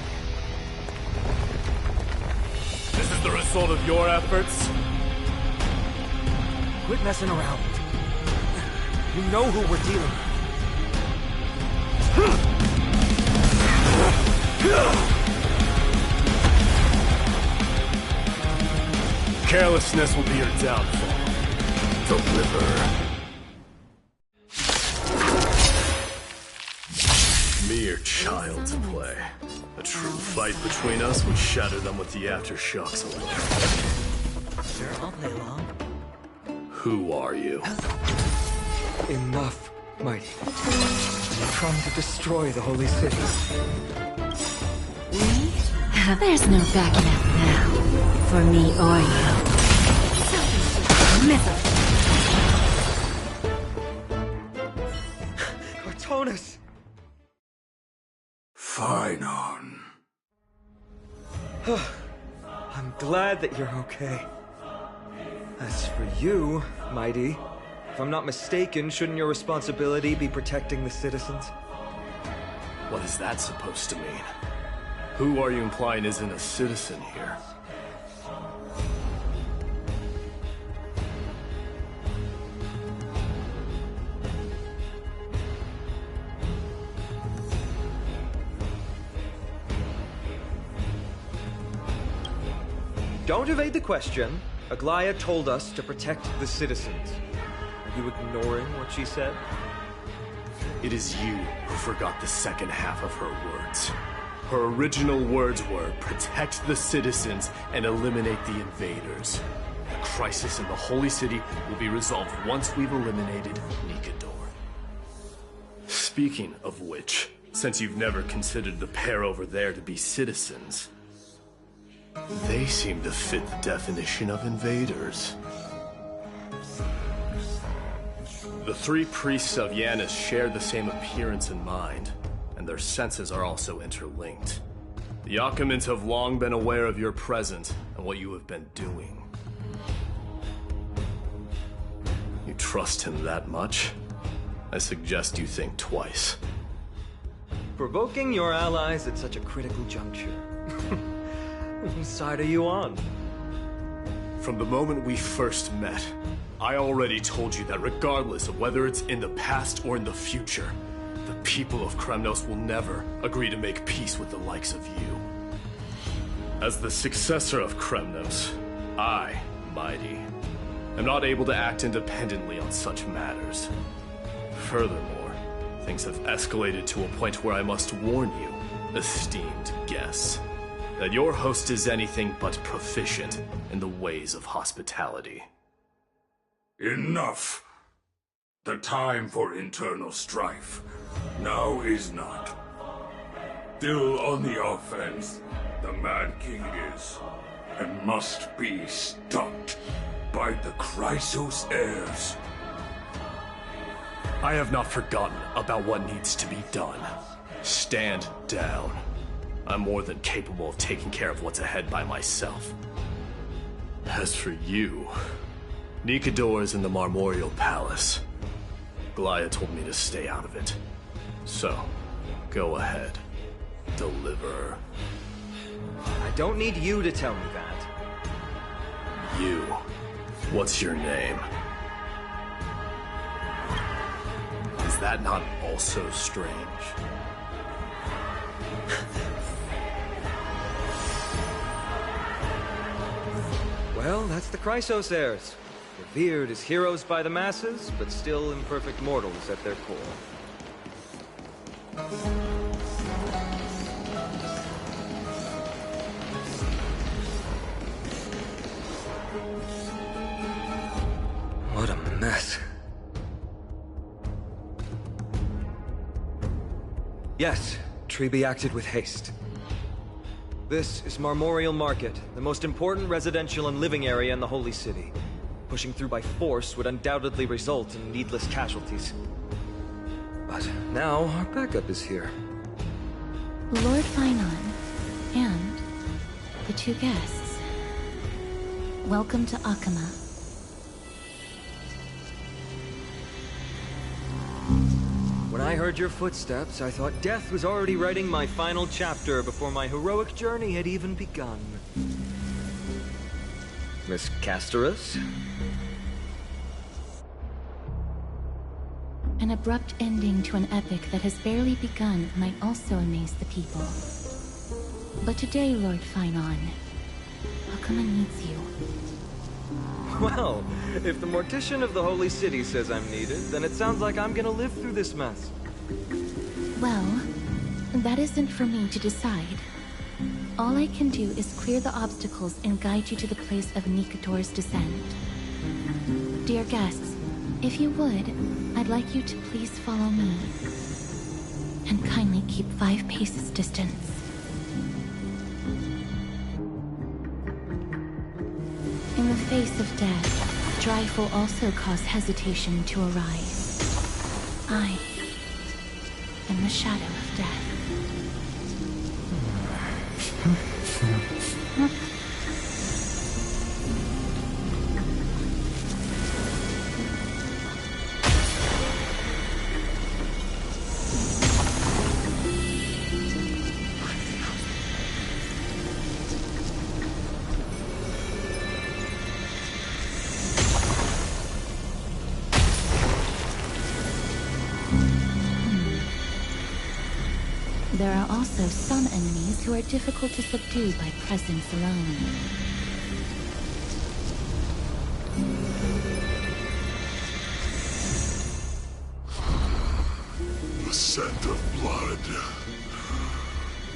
This is the result of your efforts? Quit messing around. You know who we're dealing with. Carelessness will be your downfall. Deliver. Mere child's play. A true fight between us would shatter them with the aftershocks alone. Sure, I'll play along. Who are you? Enough, Mighty. You're trying to destroy the Holy City. There's no backing out now, for me or you. Cortonus! Finan. I'm glad that you're okay. As for you, Mighty, if I'm not mistaken, shouldn't your responsibility be protecting the citizens? What is that supposed to mean? Who are you implying isn't a citizen here? Don't evade the question. Aglaia told us to protect the citizens. Are you ignoring what she said? It is you who forgot the second half of her words. Her original words were, protect the citizens and eliminate the invaders. The crisis in the Holy City will be resolved once we've eliminated Nikador. Speaking of which, since you've never considered the pair over there to be citizens, they seem to fit the definition of invaders. The three priests of Yanis share the same appearance and mind, and their senses are also interlinked. The Achaemins have long been aware of your presence and what you have been doing. You trust him that much? I suggest you think twice. Provoking your allies at such a critical juncture. Whose side are you on? From the moment we first met, I already told you that regardless of whether it's in the past or in the future, the people of Kremnos will never agree to make peace with the likes of you. As the successor of Kremnos, I, Mighty, am not able to act independently on such matters. Furthermore, things have escalated to a point where I must warn you, esteemed guests, that your host is anything but proficient in the ways of hospitality. Enough. The time for internal strife now is not. Still on the offense, the Mad King is, and must be stopped by the Chrysos heirs. I have not forgotten about what needs to be done. Stand down. I'm more than capable of taking care of what's ahead by myself. As for you, Nikador is in the Marmorial Palace. Aglaia told me to stay out of it. So, go ahead. Deliver. I don't need you to tell me that. You. What's your name? Is that not also strange? Well, that's the Chrysos heirs. Revered as heroes by the masses, but still imperfect mortals at their core. What a mess. Yes, Treby acted with haste. This is Marmorial Market, the most important residential and living area in the Holy City. Pushing through by force would undoubtedly result in needless casualties. But now our backup is here. Lord Finon and the two guests. Welcome to Akama. When I heard your footsteps, I thought death was already writing my final chapter before my heroic journey had even begun. Miss Castorus? An abrupt ending to an epic that has barely begun might also amaze the people. But today, Lord Finon, Akama needs you. Well, if the Mortician of the Holy City says I'm needed, then it sounds like I'm gonna live through this mess. Well, that isn't for me to decide. All I can do is clear the obstacles and guide you to the place of Nikator's descent. Dear guests, if you would, I'd like you to please follow me. And kindly keep 5 paces distance. In the face of death, strife will also cause hesitation to arise. I am the shadow of death. There are also some enemies who are difficult to subdue by presence alone. The scent of blood.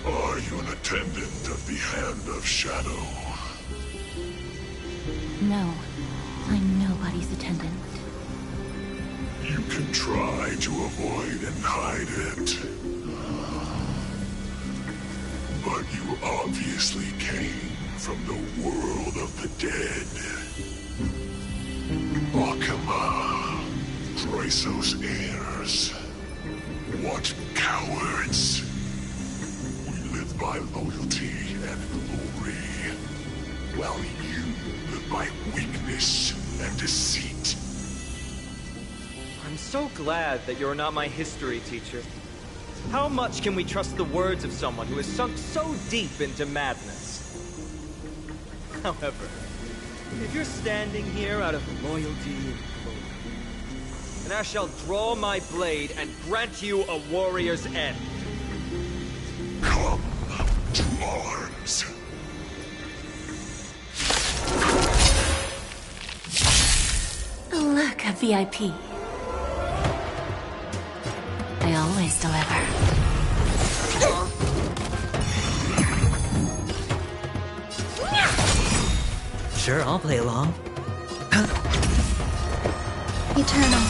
Are you an attendant of the Hand of Shadow? No, I'm nobody's attendant. You can try to avoid and hide it. But you obviously came from the world of the dead. Akama, Chrysos heirs. What cowards! We live by loyalty and glory, while you live by weakness and deceit. I'm so glad that you're not my history teacher. How much can we trust the words of someone who has sunk so deep into madness? However, if you're standing here out of loyalty and glory, then I shall draw my blade and grant you a warrior's end. Come to arms. Look, a VIP. I always deliver. Sure, I'll play along. Eternal.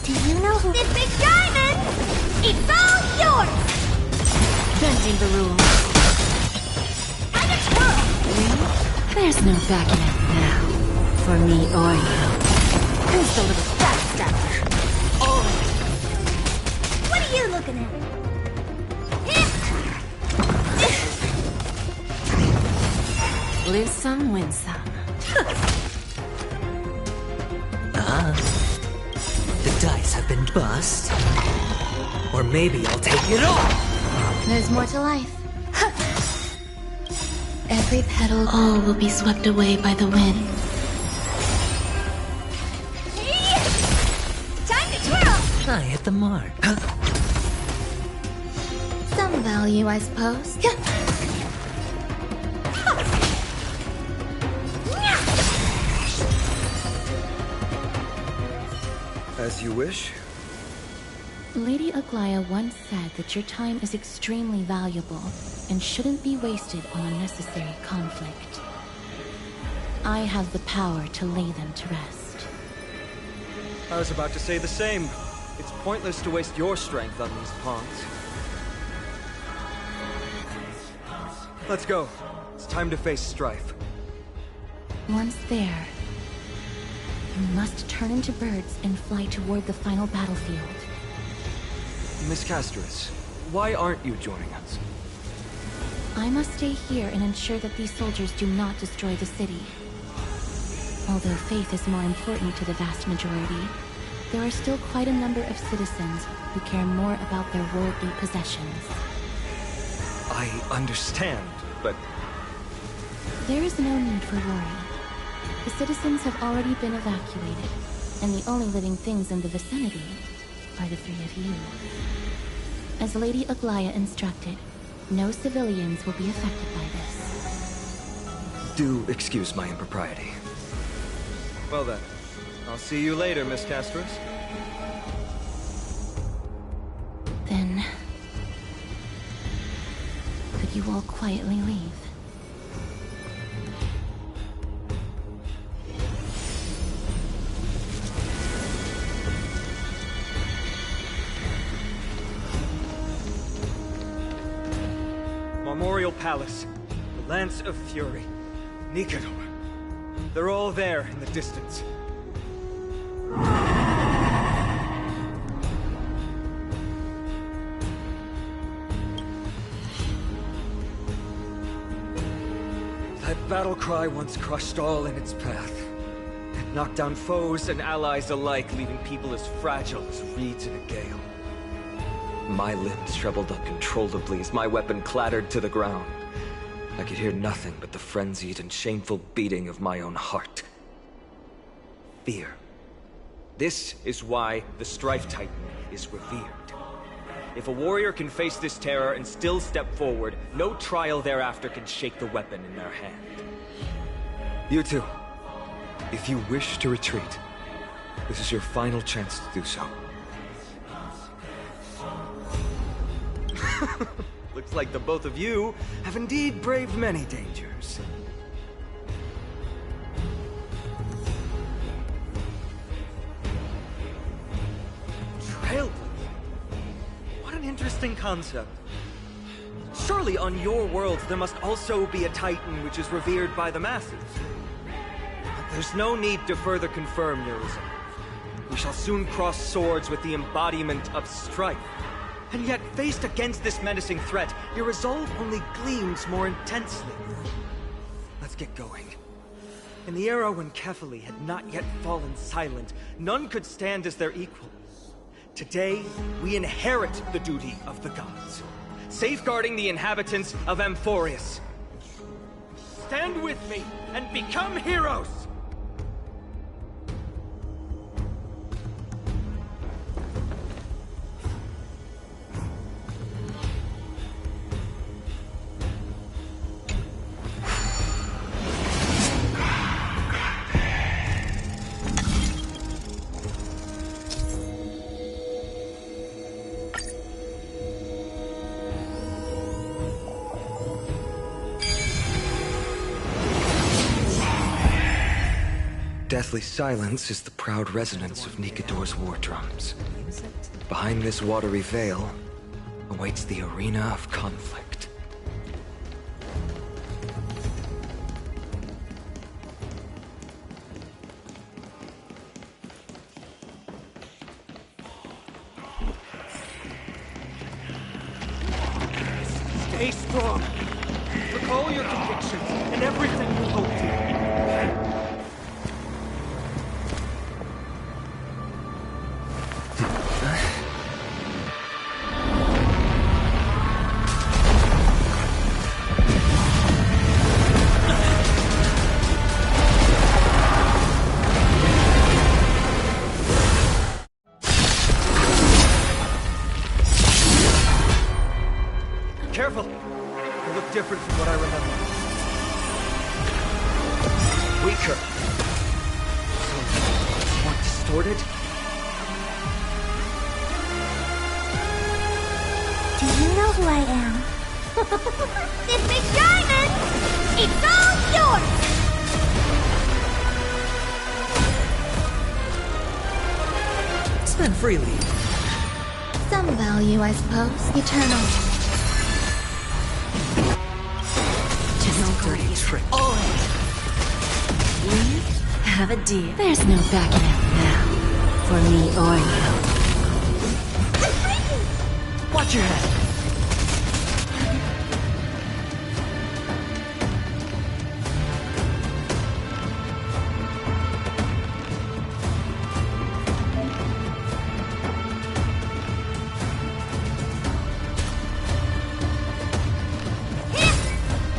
Do you know who this big diamond? It's all yours! Bending the rules. There's no backing it now. For me or you. Who's the little backstabber? What are you looking at? Lose some, win some. The dice have been bust. Or maybe I'll take it all! There's more to life. Every petal, all will be swept away by the wind. Time to twirl! I hit the mark. Some value, I suppose. As you wish. Lady Aglaya once said that your time is extremely valuable and shouldn't be wasted on unnecessary conflict. I have the power to lay them to rest. I was about to say the same. It's pointless to waste your strength on these pawns. Let's go. It's time to face Strife. Once there, you must turn into birds and fly toward the final battlefield. Miss Castris, why aren't you joining us? I must stay here and ensure that these soldiers do not destroy the city. Although faith is more important to the vast majority, there are still quite a number of citizens who care more about their worldly possessions. I understand, but... There is no need for worry. The citizens have already been evacuated, and the only living things in the vicinity are the three of you. As Lady Aglaya instructed, no civilians will be affected by this. Do excuse my impropriety. Well then, I'll see you later, Miss Castris. Then... could you all quietly leave? Memorial Palace, the Lance of Fury, Nicanor. They're all there in the distance. That battle cry once crushed all in its path. It knocked down foes and allies alike, leaving people as fragile as reeds in a gale. My limbs trembled uncontrollably as my weapon clattered to the ground. I could hear nothing but the frenzied and shameful beating of my own heart. Fear. This is why the Strife Titan is revered. If a warrior can face this terror and still step forward, no trial thereafter can shake the weapon in their hand. You two, if you wish to retreat, this is your final chance to do so. Looks like the both of you have indeed braved many dangers. Trailblazer? What an interesting concept. Surely on your world there must also be a Titan which is revered by the masses. But there's no need to further confirm your resolve. We shall soon cross swords with the embodiment of strife. And yet, faced against this menacing threat, your resolve only gleams more intensely. Let's get going. In the era when Kefali had not yet fallen silent, none could stand as their equal. Today, we inherit the duty of the gods, safeguarding the inhabitants of Amphoreus. Stand with me and become heroes! Deathly silence is the proud resonance of Nicanor's war drums. Behind this watery veil awaits the arena of conflict. Stay strong. Recall your convictions and everything you hope to. Careful! You look different from what I remember. Weaker. So, more distorted? who I am? This big diamond! It's all yours! Spend freely. Some value, I suppose. Eternal. Just a dirty trick. We have a deal. There's no backing out now. For me or you. Watch your head.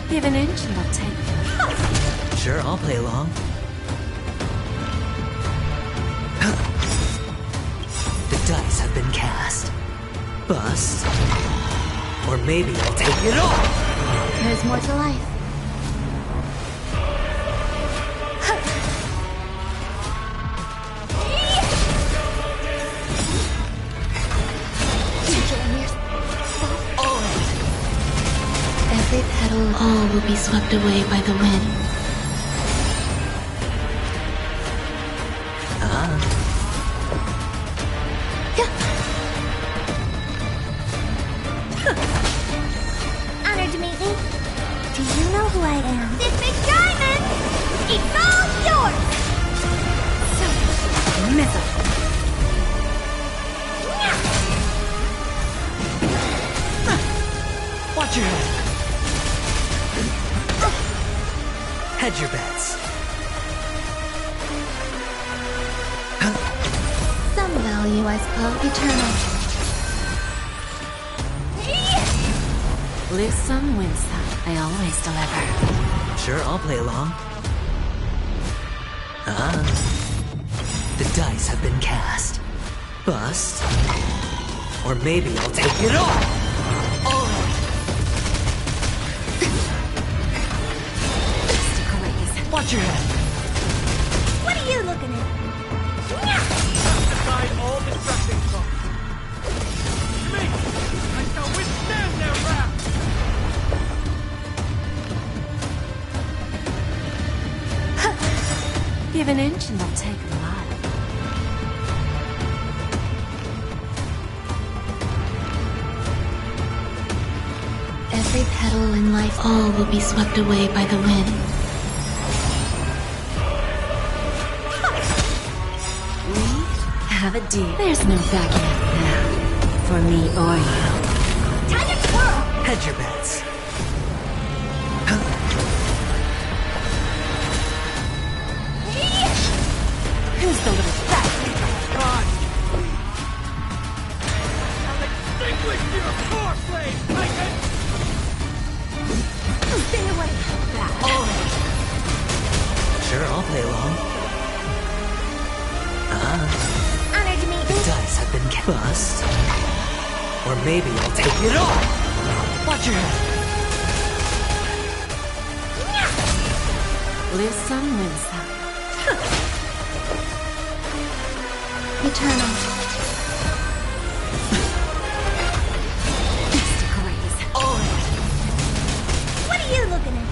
Give an inch and I'll take it. Sure, I'll play along. The dice have been cast. Bust. Or maybe I'll take it all. There's more to life. Every petal, all will be swept away by the wind. Honored to meet me. Do you know who I am? This big diamond! It's all yours! So miserable. Watch your head. Hedge your bets. Some value, I suppose. Eternal. Lose some, win some. I always deliver. Sure, I'll play along. The dice have been cast. Bust. Or maybe I'll take it all. Watch your head. What are you looking at? Aside all distracting thoughts. Me! I shall withstand their wrath! Give an inch and I'll take a mile. Every petal in life, all will be swept away by the wind. Have a deal. There's no backing out now. For me or you. Time to twirl! Hedge your bets. Who's the little fat? God! I'll extinguish your core flame, Titan! Stay away from that. Sure, I'll play along. Honored to meet The me. dice have been bust. Or maybe I'll take it all. Watch your head. Lose some, win some. Eternal. What are you looking at?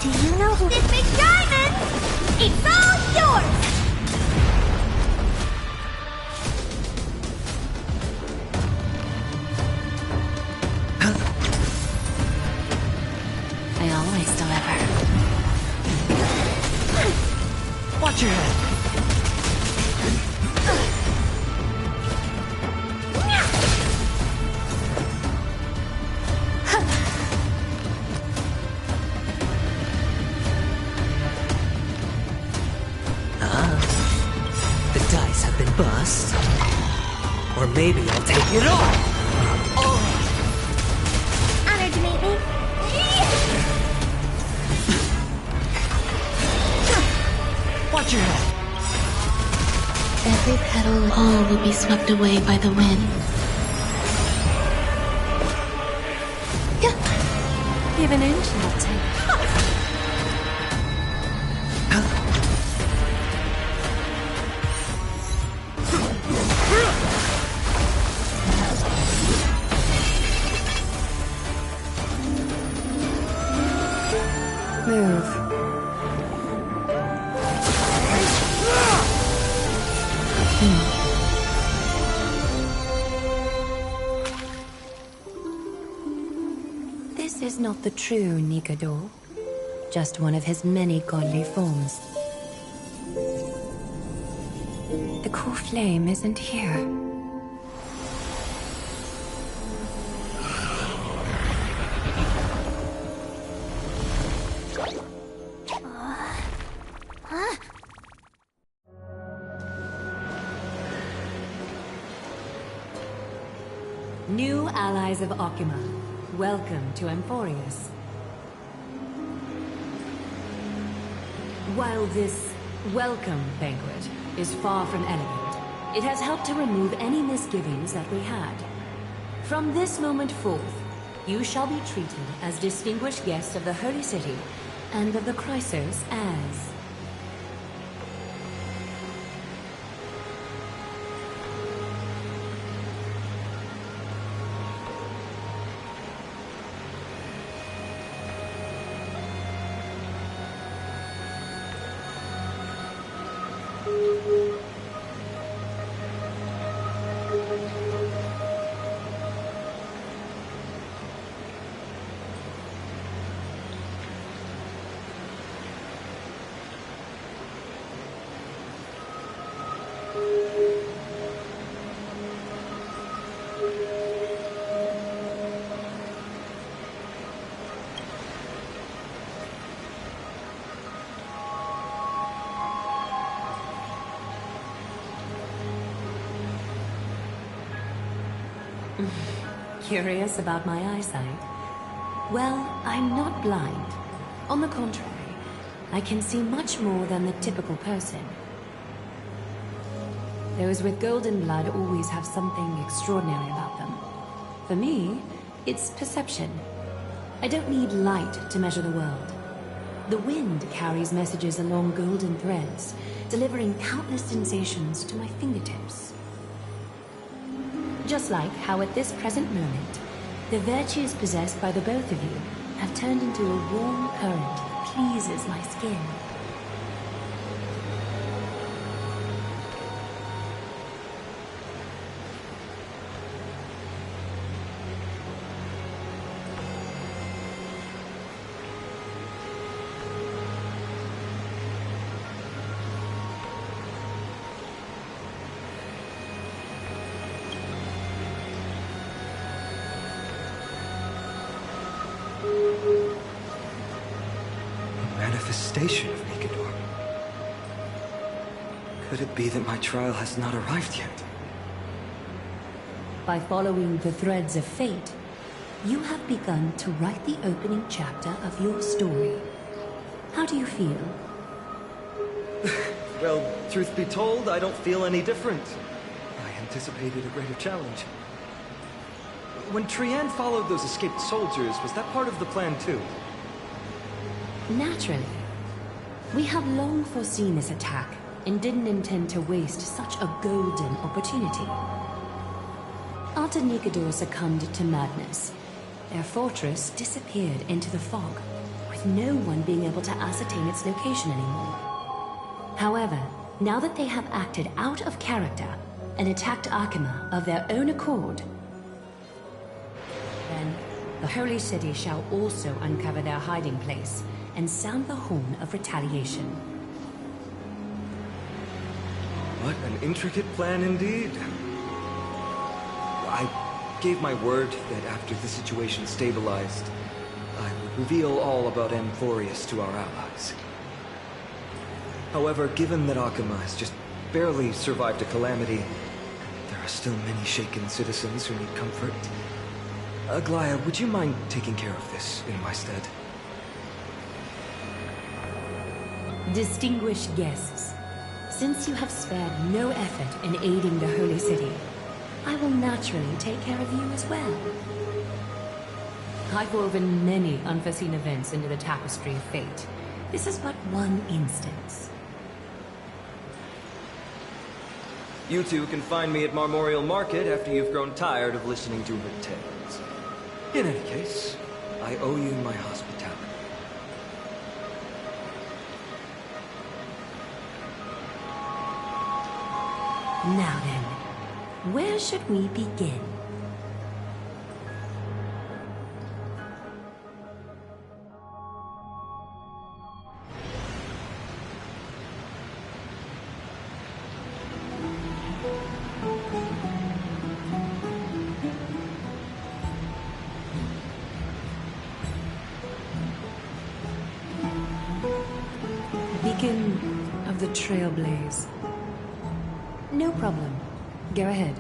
Do you know who this big diamond? It's all yours! I always deliver. Watch your head. The dice have been bust. Or maybe I'll take it all. Honored to meet me. Watch your head. Every petal, all will be swept away by the wind. Give an inch and I'll take it. This is not the true Nikador, just one of his many godly forms. The core flame isn't here. New allies of Okima, welcome to Amphoreus. While this welcome banquet is far from elegant, it has helped to remove any misgivings that we had. From this moment forth, you shall be treated as distinguished guests of the Holy City and of the Chrysos as... Curious about my eyesight? Well, I'm not blind. On the contrary, I can see much more than the typical person. Those with golden blood always have something extraordinary about them. For me, it's perception. I don't need light to measure the world. The wind carries messages along golden threads, delivering countless sensations to my fingertips. Just like how at this present moment, the virtues possessed by the both of you have turned into a warm current that pleases my skin. Manifestation of Nikador. Could it be that my trial has not arrived yet? By following the threads of fate, you have begun to write the opening chapter of your story. How do you feel? Well, truth be told, I don't feel any different. I anticipated a greater challenge. When Trian followed those escaped soldiers, was that part of the plan too? Naturally. We have long foreseen this attack and didn't intend to waste such a golden opportunity. After Nikador succumbed to madness, their fortress disappeared into the fog, with no one being able to ascertain its location anymore. However, now that they have acted out of character and attacked Akima of their own accord, then the Holy City shall also uncover their hiding place and sound the horn of retaliation. What an intricate plan indeed. I gave my word that after the situation stabilized, I would reveal all about Amphoreus to our allies. However, given that Akima has just barely survived a calamity, there are still many shaken citizens who need comfort. Aglaya, would you mind taking care of this in my stead? Distinguished guests, since you have spared no effort in aiding the Holy City, I will naturally take care of you as well. I've woven many unforeseen events into the tapestry of fate. This is but one instance. You two can find me at Marmorial Market after you've grown tired of listening to her tales. In any case, I owe you my hospitality. Now then, where should we begin? Beacon of the Trailblaze. No problem. Go ahead.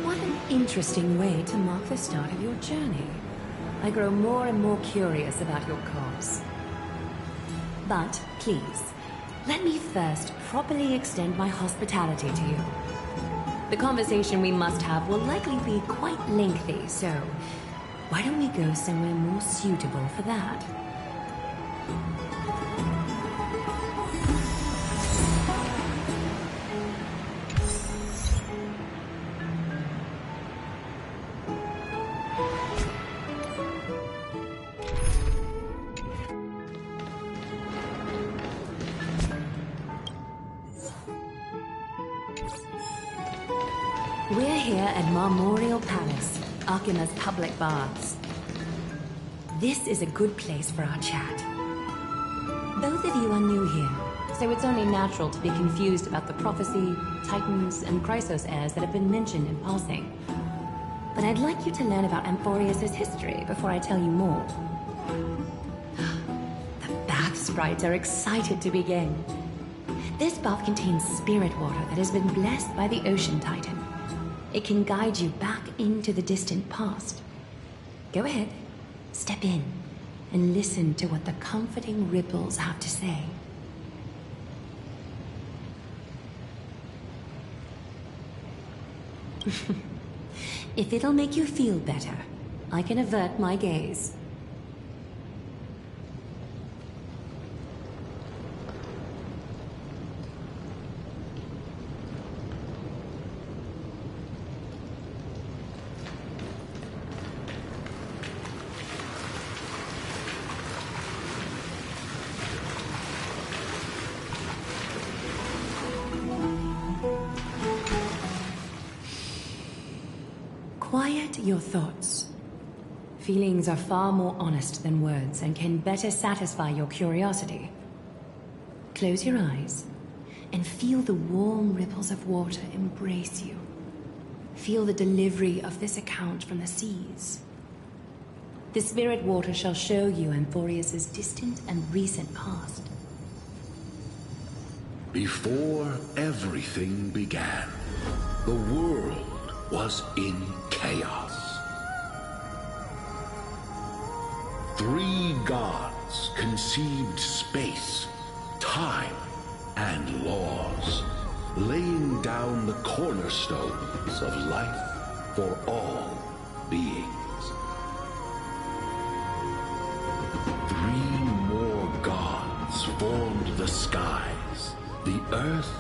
What an interesting way to mark the start of your journey. I grow more and more curious about your cause. But, please, let me first properly extend my hospitality to you. The conversation we must have will likely be quite lengthy, so why don't we go somewhere more suitable for that? We're here at Memorial Palace, Akima's public baths. This is a good place for our chat. Both of you are new here, so it's only natural to be confused about the prophecy, titans, and Chrysos heirs that have been mentioned in passing. But I'd like you to learn about Amphoreus' history before I tell you more. The bath sprites are excited to begin. This bath contains spirit water that has been blessed by the ocean titan. It can guide you back into the distant past. Go ahead, step in, and listen to what the comforting ripples have to say. If it'll make you feel better, I can avert my gaze. Quiet your thoughts. Feelings are far more honest than words and can better satisfy your curiosity. Close your eyes and feel the warm ripples of water embrace you. Feel the delivery of this account from the seas. The spirit water shall show you Amphoreus' distant and recent past. Before everything began, the world was in chaos. 3 gods conceived space, time, and laws, laying down the cornerstones of life for all beings. 3 more gods formed the skies, the earth,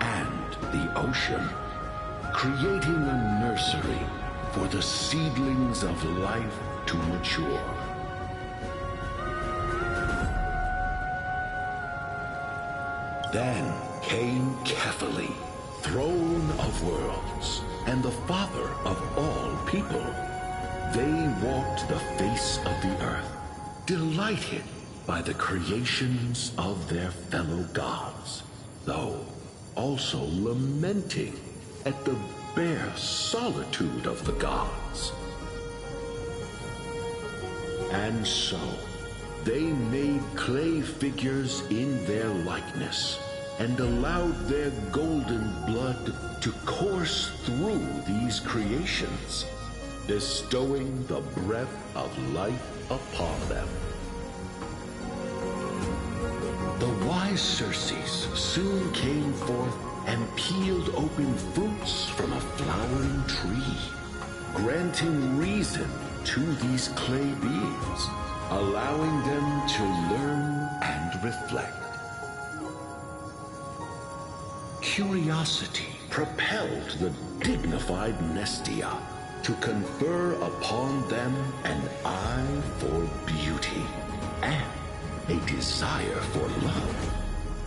and the ocean, creating a nursery for the seedlings of life to mature. Then came Kefali, throne of worlds, and the father of all people. They walked the face of the earth, delighted by the creations of their fellow gods, though also lamenting at the bare solitude of the gods. And so, they made clay figures in their likeness, and allowed their golden blood to course through these creations, bestowing the breath of life upon them. The wise Circes soon came forth and peeled open fruits from a flowering tree, granting reason to these clay beings, allowing them to learn and reflect. Curiosity propelled the dignified Nestia to confer upon them an eye for beauty and a desire for love,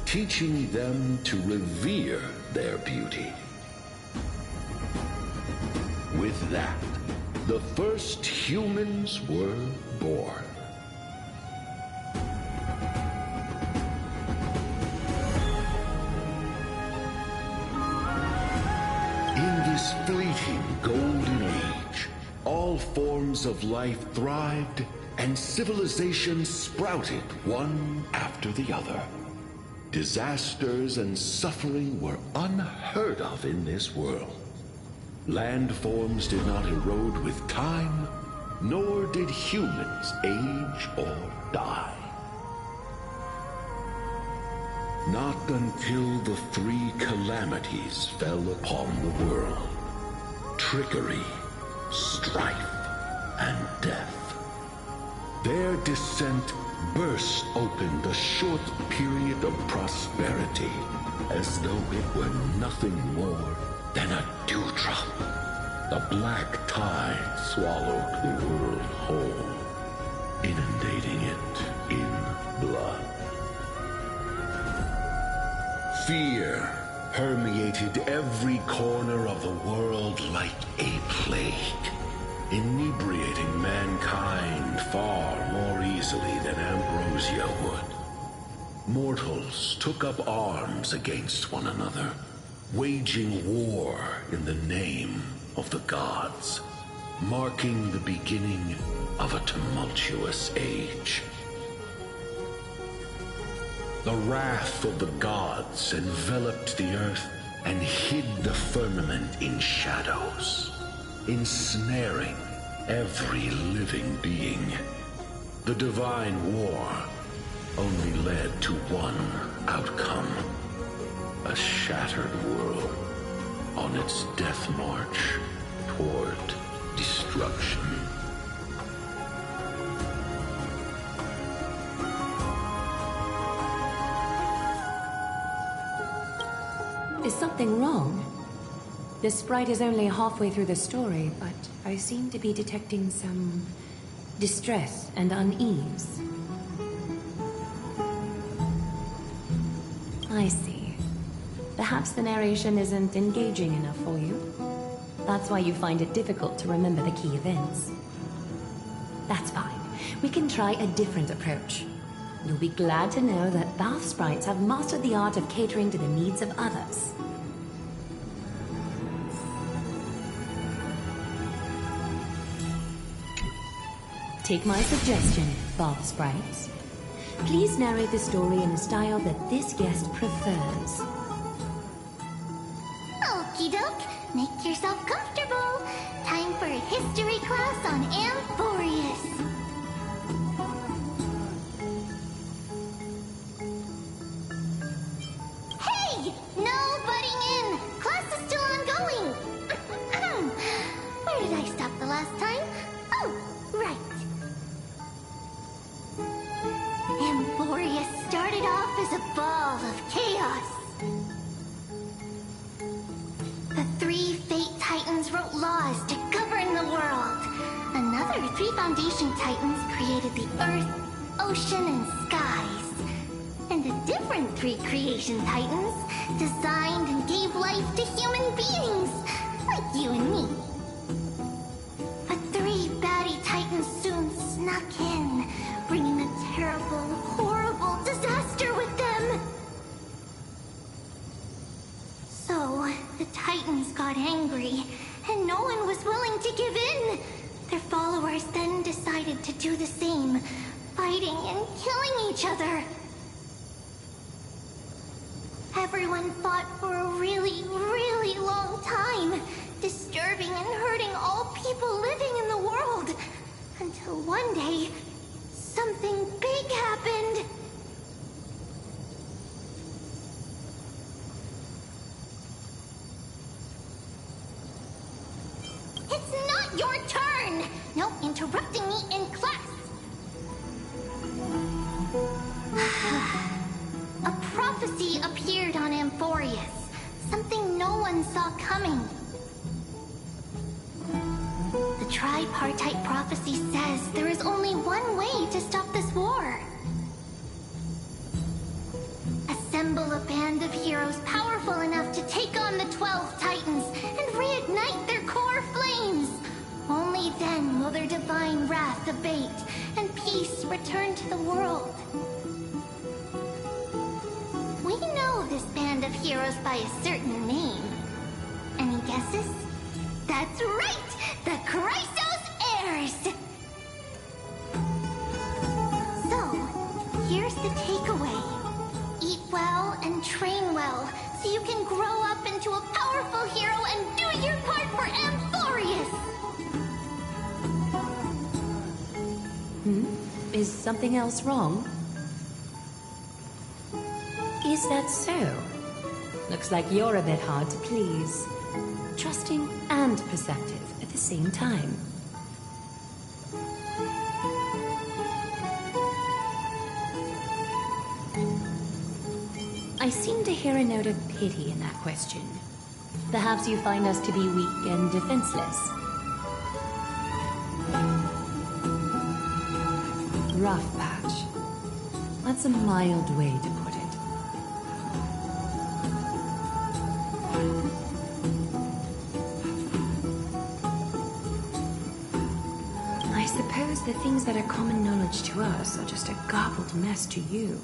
teaching them to revere their beauty. With that, the first humans were born. In this fleeting golden age, all forms of life thrived and civilizations sprouted one after the other. Disasters and suffering were unheard of in this world. Landforms did not erode with time, nor did humans age or die. Not until the three calamities fell upon the world: trickery, strife, and death. Their descent burst open the short period of prosperity, as though it were nothing more than a dewdrop. The black tide swallowed the world whole, inundating it in blood. Fear permeated every corner of the world like a plague, inebriating mankind far more easily than ambrosia would. Mortals took up arms against one another, waging war in the name of the gods, marking the beginning of a tumultuous age. The wrath of the gods enveloped the earth and hid the firmament in shadows, ensnaring every living being. The divine war only led to one outcome: a shattered world on its death march toward destruction. Is something wrong? The sprite is only halfway through the story, but I seem to be detecting some distress and unease. I see. Perhaps the narration isn't engaging enough for you. That's why you find it difficult to remember the key events. That's fine. We can try a different approach. You'll be glad to know that Bath sprites have mastered the art of catering to the needs of others. Take my suggestion, Bath sprites. Please narrate the story in a style that this guest prefers. Okie doke, make yourself comfortable. Time for a history class on Amphoreus. Hey! No butting in! Class is still ongoing! Where did I stop the last time? Oh, right. Amphoreus started off as a ball of chaos. The three Fate Titans wrote laws to govern the world. Another three Foundation Titans created the Earth, Ocean, and Skies. And the different three Creation Titans designed and gave life to human beings, like you and me. But three baddie Titans soon snuck in, bringing a terrible, horrible disaster with them. So, the Titans got angry, and no one was willing to give in. Their followers then decided to do the same, fighting and killing each other. Everyone fought for a really, really long time, disturbing and hurting all people living in the world. Until one day, something big happened. It's not your turn! No interrupting me in class! A prophecy appeared on Amphoreus, Something no one saw coming. The tripartite prophecy says there is only one way to stop this war. Assemble a band of heroes powerful enough to take on the 12 Titans and reignite their core flames. Only then will their divine wrath abate and peace return to the world. We know this band of heroes by a certain name. Any guesses? That's right! The Chrysos Heirs! So, here's the takeaway. Eat well and train well, so you can grow up into a powerful hero and do your part for Amphoreus! Is something else wrong? Is that so? Looks like you're a bit hard to please. Trusting and perceptive at the same time. I seem to hear a note of pity in that question. Perhaps you find us to be weak and defenseless. Rough patch. That's a mild way to put it. I suppose the things that are common knowledge to us are just a garbled mess to you.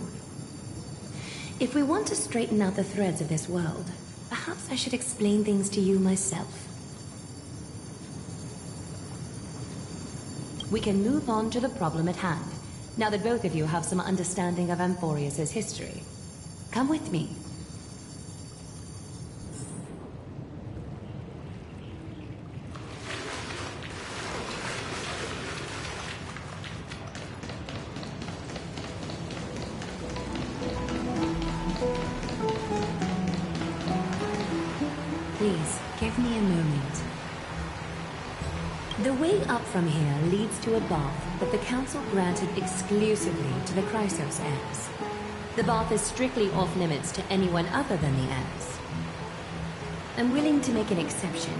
If we want to straighten out the threads of this world, perhaps I should explain things to you myself. We can move on to the problem at hand, now that both of you have some understanding of Amphoreus' history. Come with me. Please, give me a moment. The way up from here leads to a bath that the Council granted exclusively to the Chrysos Heirs. The bath is strictly off-limits to anyone other than the Heirs. I'm willing to make an exception,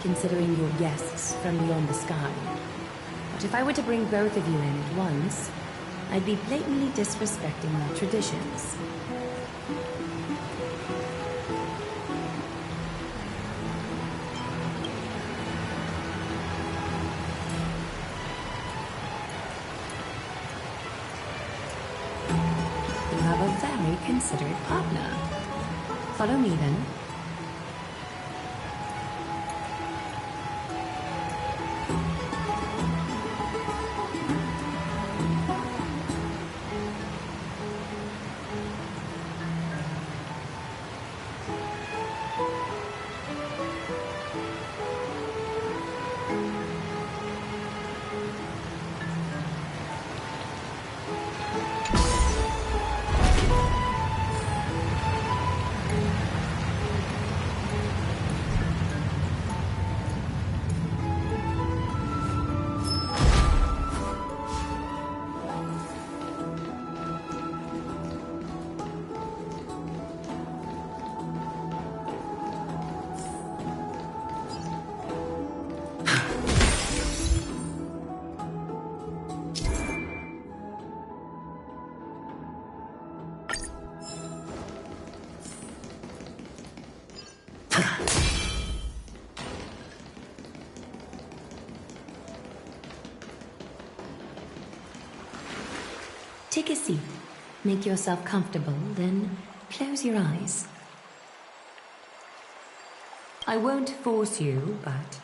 considering you're guests from beyond the sky. But if I were to bring both of you in at once, I'd be blatantly disrespecting our traditions. Considerate partner. Follow me then. Take a seat. Make yourself comfortable, then close your eyes. I won't force you, but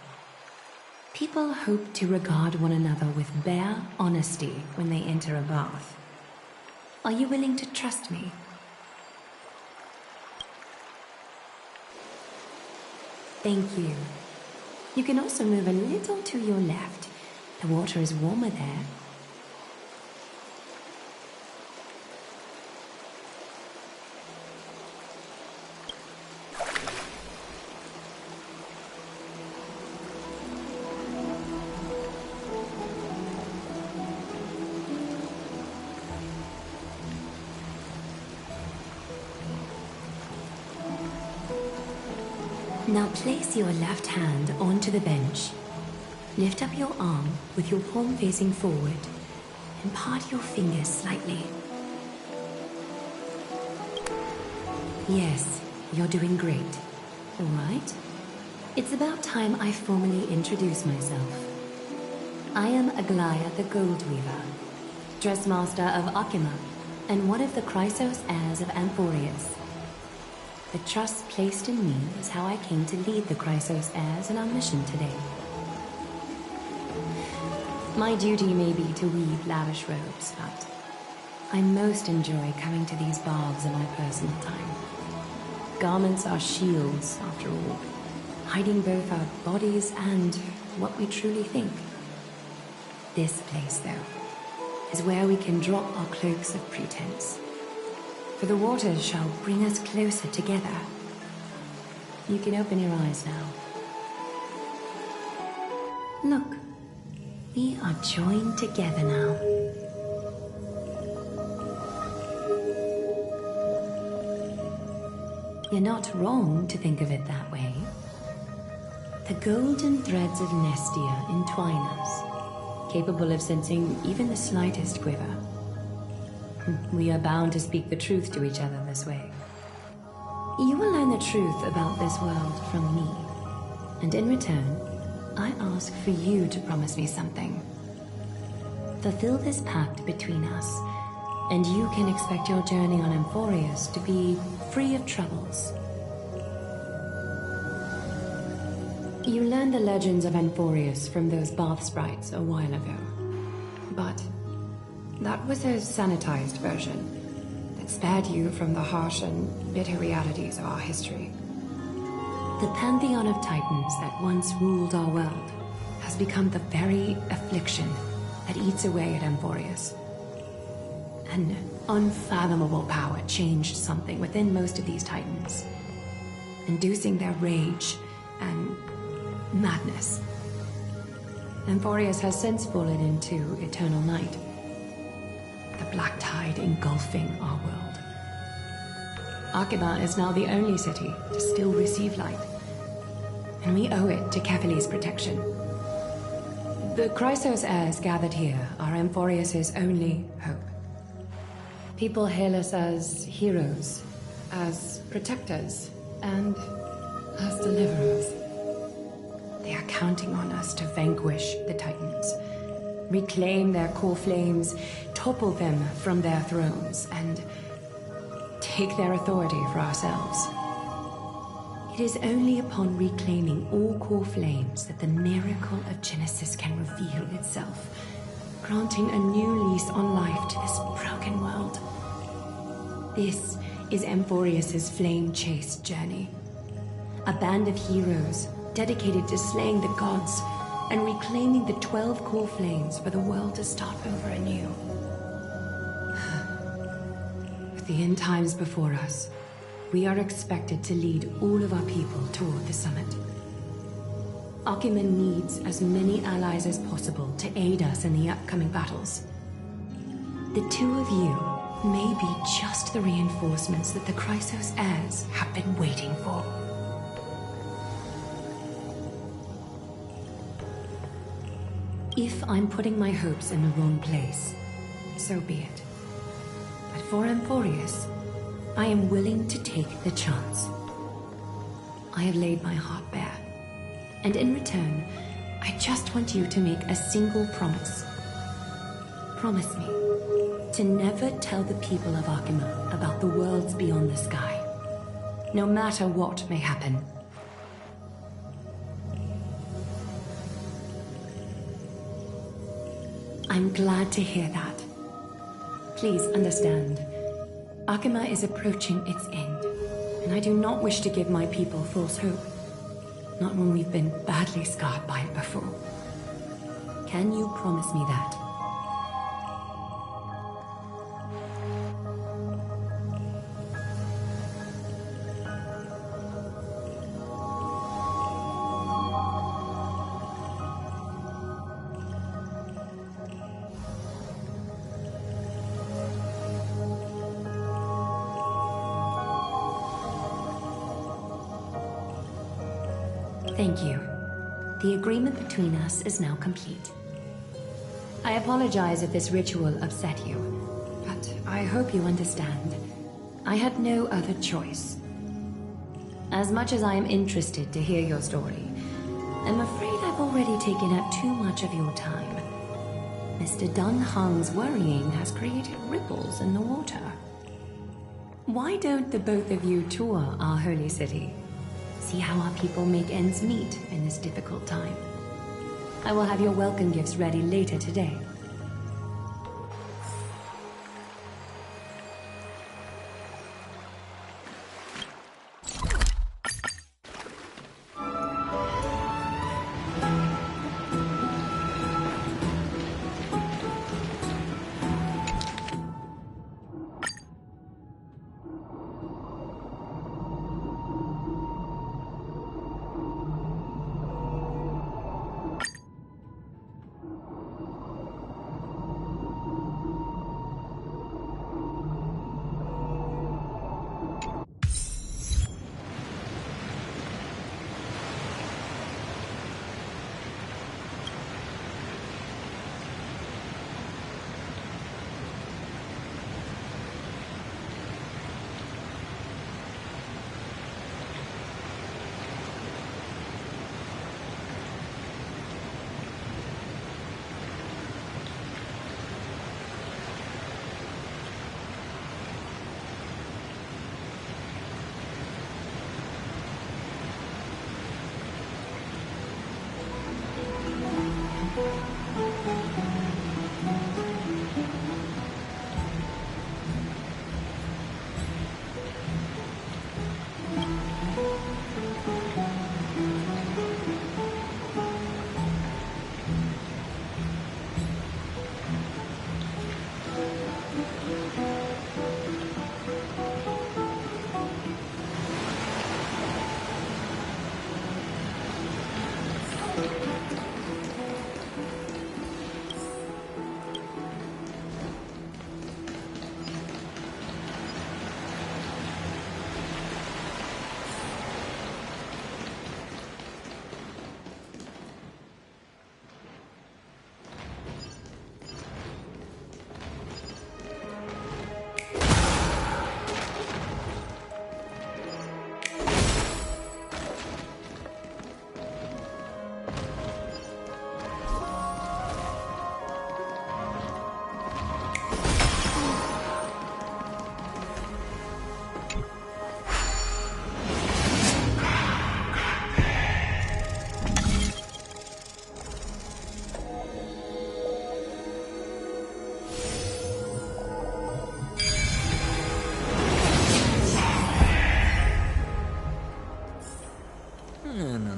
people hope to regard one another with bare honesty when they enter a bath. Are you willing to trust me? Thank you. You can also move a little to your left. The water is warmer there. Now place your left hand onto the bench. Lift up your arm with your palm facing forward and part your fingers slightly. Yes, you're doing great. All right. It's about time I formally introduce myself. I am Aglaya the Gold Weaver, Dressmaster of Akima, and one of the Chrysos heirs of Amphoreus. The trust placed in me is how I came to lead the Chrysos heirs in our mission today. My duty may be to weave lavish robes, but I most enjoy coming to these baths in my personal time. Garments are shields, after all, hiding both our bodies and what we truly think. This place, though, is where we can drop our cloaks of pretense. For the waters shall bring us closer together. You can open your eyes now. Look, we are joined together now. You're not wrong to think of it that way. The golden threads of Nestia entwine us, capable of sensing even the slightest quiver. We are bound to speak the truth to each other this way. You will learn the truth about this world from me, and in return, I ask for you to promise me something. Fulfill this pact between us, and you can expect your journey on Amphoreus to be free of troubles. You learned the legends of Amphoreus from those bath sprites a while ago, but that was a sanitized version that spared you from the harsh and bitter realities of our history. The pantheon of titans that once ruled our world has become the very affliction that eats away at Amphoreus. An unfathomable power changed something within most of these titans, inducing their rage and madness. Amphoreus has since fallen into eternal night, the black tide engulfing our world. Akima is now the only city to still receive light, and we owe it to Kefali's protection. The Chrysos heirs gathered here are Amphoreus' only hope. People hail us as heroes, as protectors, and as deliverers. They are counting on us to vanquish the Titans, reclaim their core flames, topple them from their thrones, and take their authority for ourselves. It is only upon reclaiming all core flames that the miracle of Genesis can reveal itself, granting a new lease on life to this broken world. This is Amphoreus' flame-chased journey. A band of heroes dedicated to slaying the gods and reclaiming the 12 core flames for the world to start over anew. With the end times before us, we are expected to lead all of our people toward the summit. Akima needs as many allies as possible to aid us in the upcoming battles. The two of you may be just the reinforcements that the Chrysos heirs have been waiting for. If I'm putting my hopes in the wrong place, so be it. But for Amphoreus, I am willing to take the chance. I have laid my heart bare, and in return, I just want you to make a single promise. Promise me to never tell the people of Akima about the worlds beyond the sky, no matter what may happen. I'm glad to hear that. Please understand, Akima is approaching its end, and I do not wish to give my people false hope. Not when we've been badly scarred by it before. Can you promise me that? Thank you. The agreement between us is now complete. I apologize if this ritual upset you, but I hope you understand. I had no other choice. As much as I am interested to hear your story, I'm afraid I've already taken up too much of your time. Mr. Dunhung's worrying has created ripples in the water. Why don't the both of you tour our holy city? See how our people make ends meet in this difficult time. I will have your welcome gifts ready later today.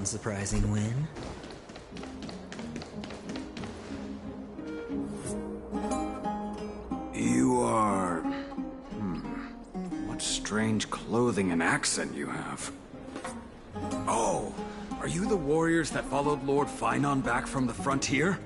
Unsurprising win. You are... What strange clothing and accent you have. Oh, are you the warriors that followed Lord Finon back from the frontier?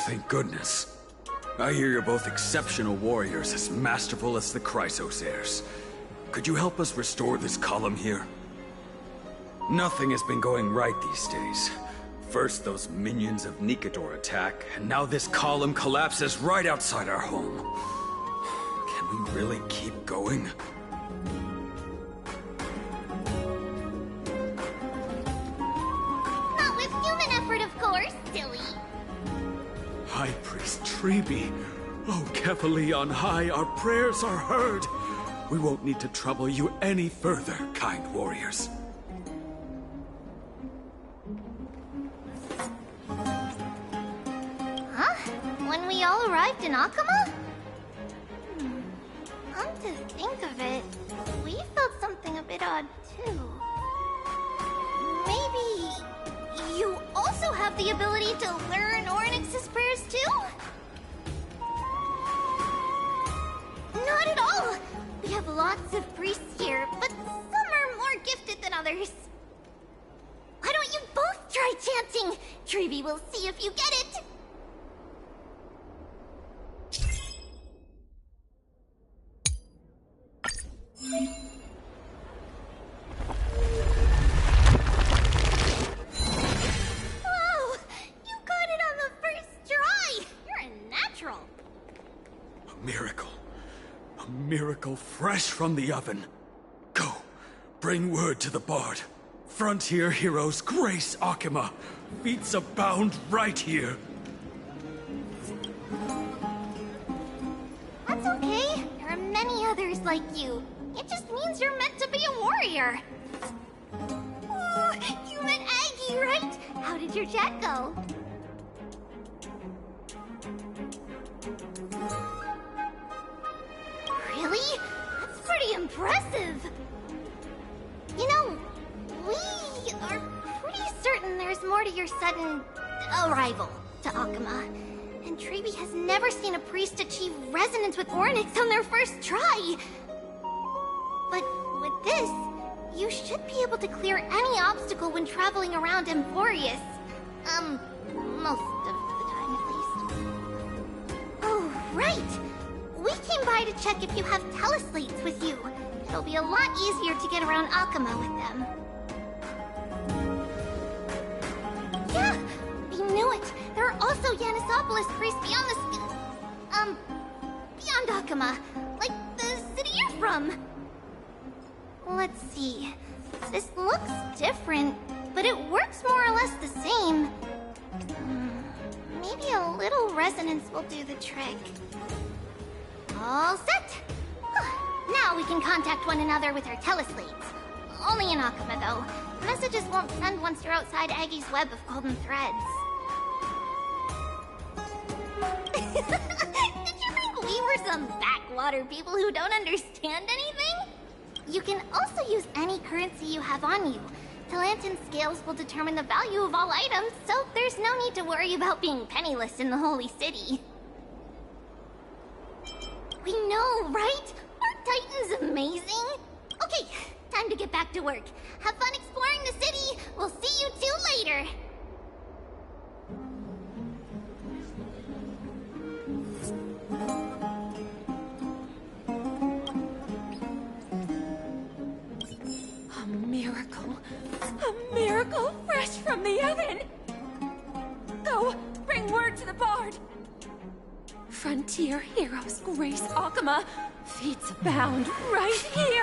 Thank goodness. I hear you're both exceptional warriors, as masterful as the Chrysos heirs. Could you help us restore this column here? Nothing has been going right these days. First those minions of Nikador attack, and now this column collapses right outside our home. Can we really keep going? Not with human effort, of course, silly. High Priest Treeby. Oh, Kefali on high, our prayers are heard. We won't need to trouble you any further, kind warriors. Huh? When we all arrived in Akama? Come to think of it, we felt something a bit odd too. Maybe you also have the ability to learn Ornyx's prayers too? Not at all! We have lots of priests here, but some are more gifted than others. Why don't you both try chanting? Treeby will see if you get it. A miracle. A miracle fresh from the oven. Go, bring word to the Bard. Frontier heroes grace Akima. Feats abound right here. That's okay. There are many others like you. It just means you're meant to be a warrior. Oh, you met Aggie, right? How did your chat go? Really? That's pretty impressive. You know, we are pretty certain there's more to your sudden arrival to Akima. And Treeby has never seen a priest achieve resonance with Ornyx on their first try. But with this, you should be able to clear any obstacle when traveling around Amphoreus. Most of the time at least. Oh, right! We came by to check if you have teleslates with you. It'll be a lot easier to get around Akima with them. Yeah! I knew it! There are also Yanisopolis priests beyond the beyond Akima. Like the city you're from. Let's see. This looks different, but it works more or less the same. Maybe a little resonance will do the trick. All set! Now we can contact one another with our teleslates. Only in Akima, though. Messages won't send once you're outside Aggie's web of golden threads. Did you think we were some backwater people who don't understand anything? You can also use any currency you have on you. Talantan scales will determine the value of all items, so there's no need to worry about being penniless in the Holy City. We know, right? Aren't Titans amazing? Okay, time to get back to work. Have fun exploring the city. We'll see you two later. A miracle fresh from the oven! Go, bring word to the Bard! Frontier heroes grace Akima. Feats abound right here!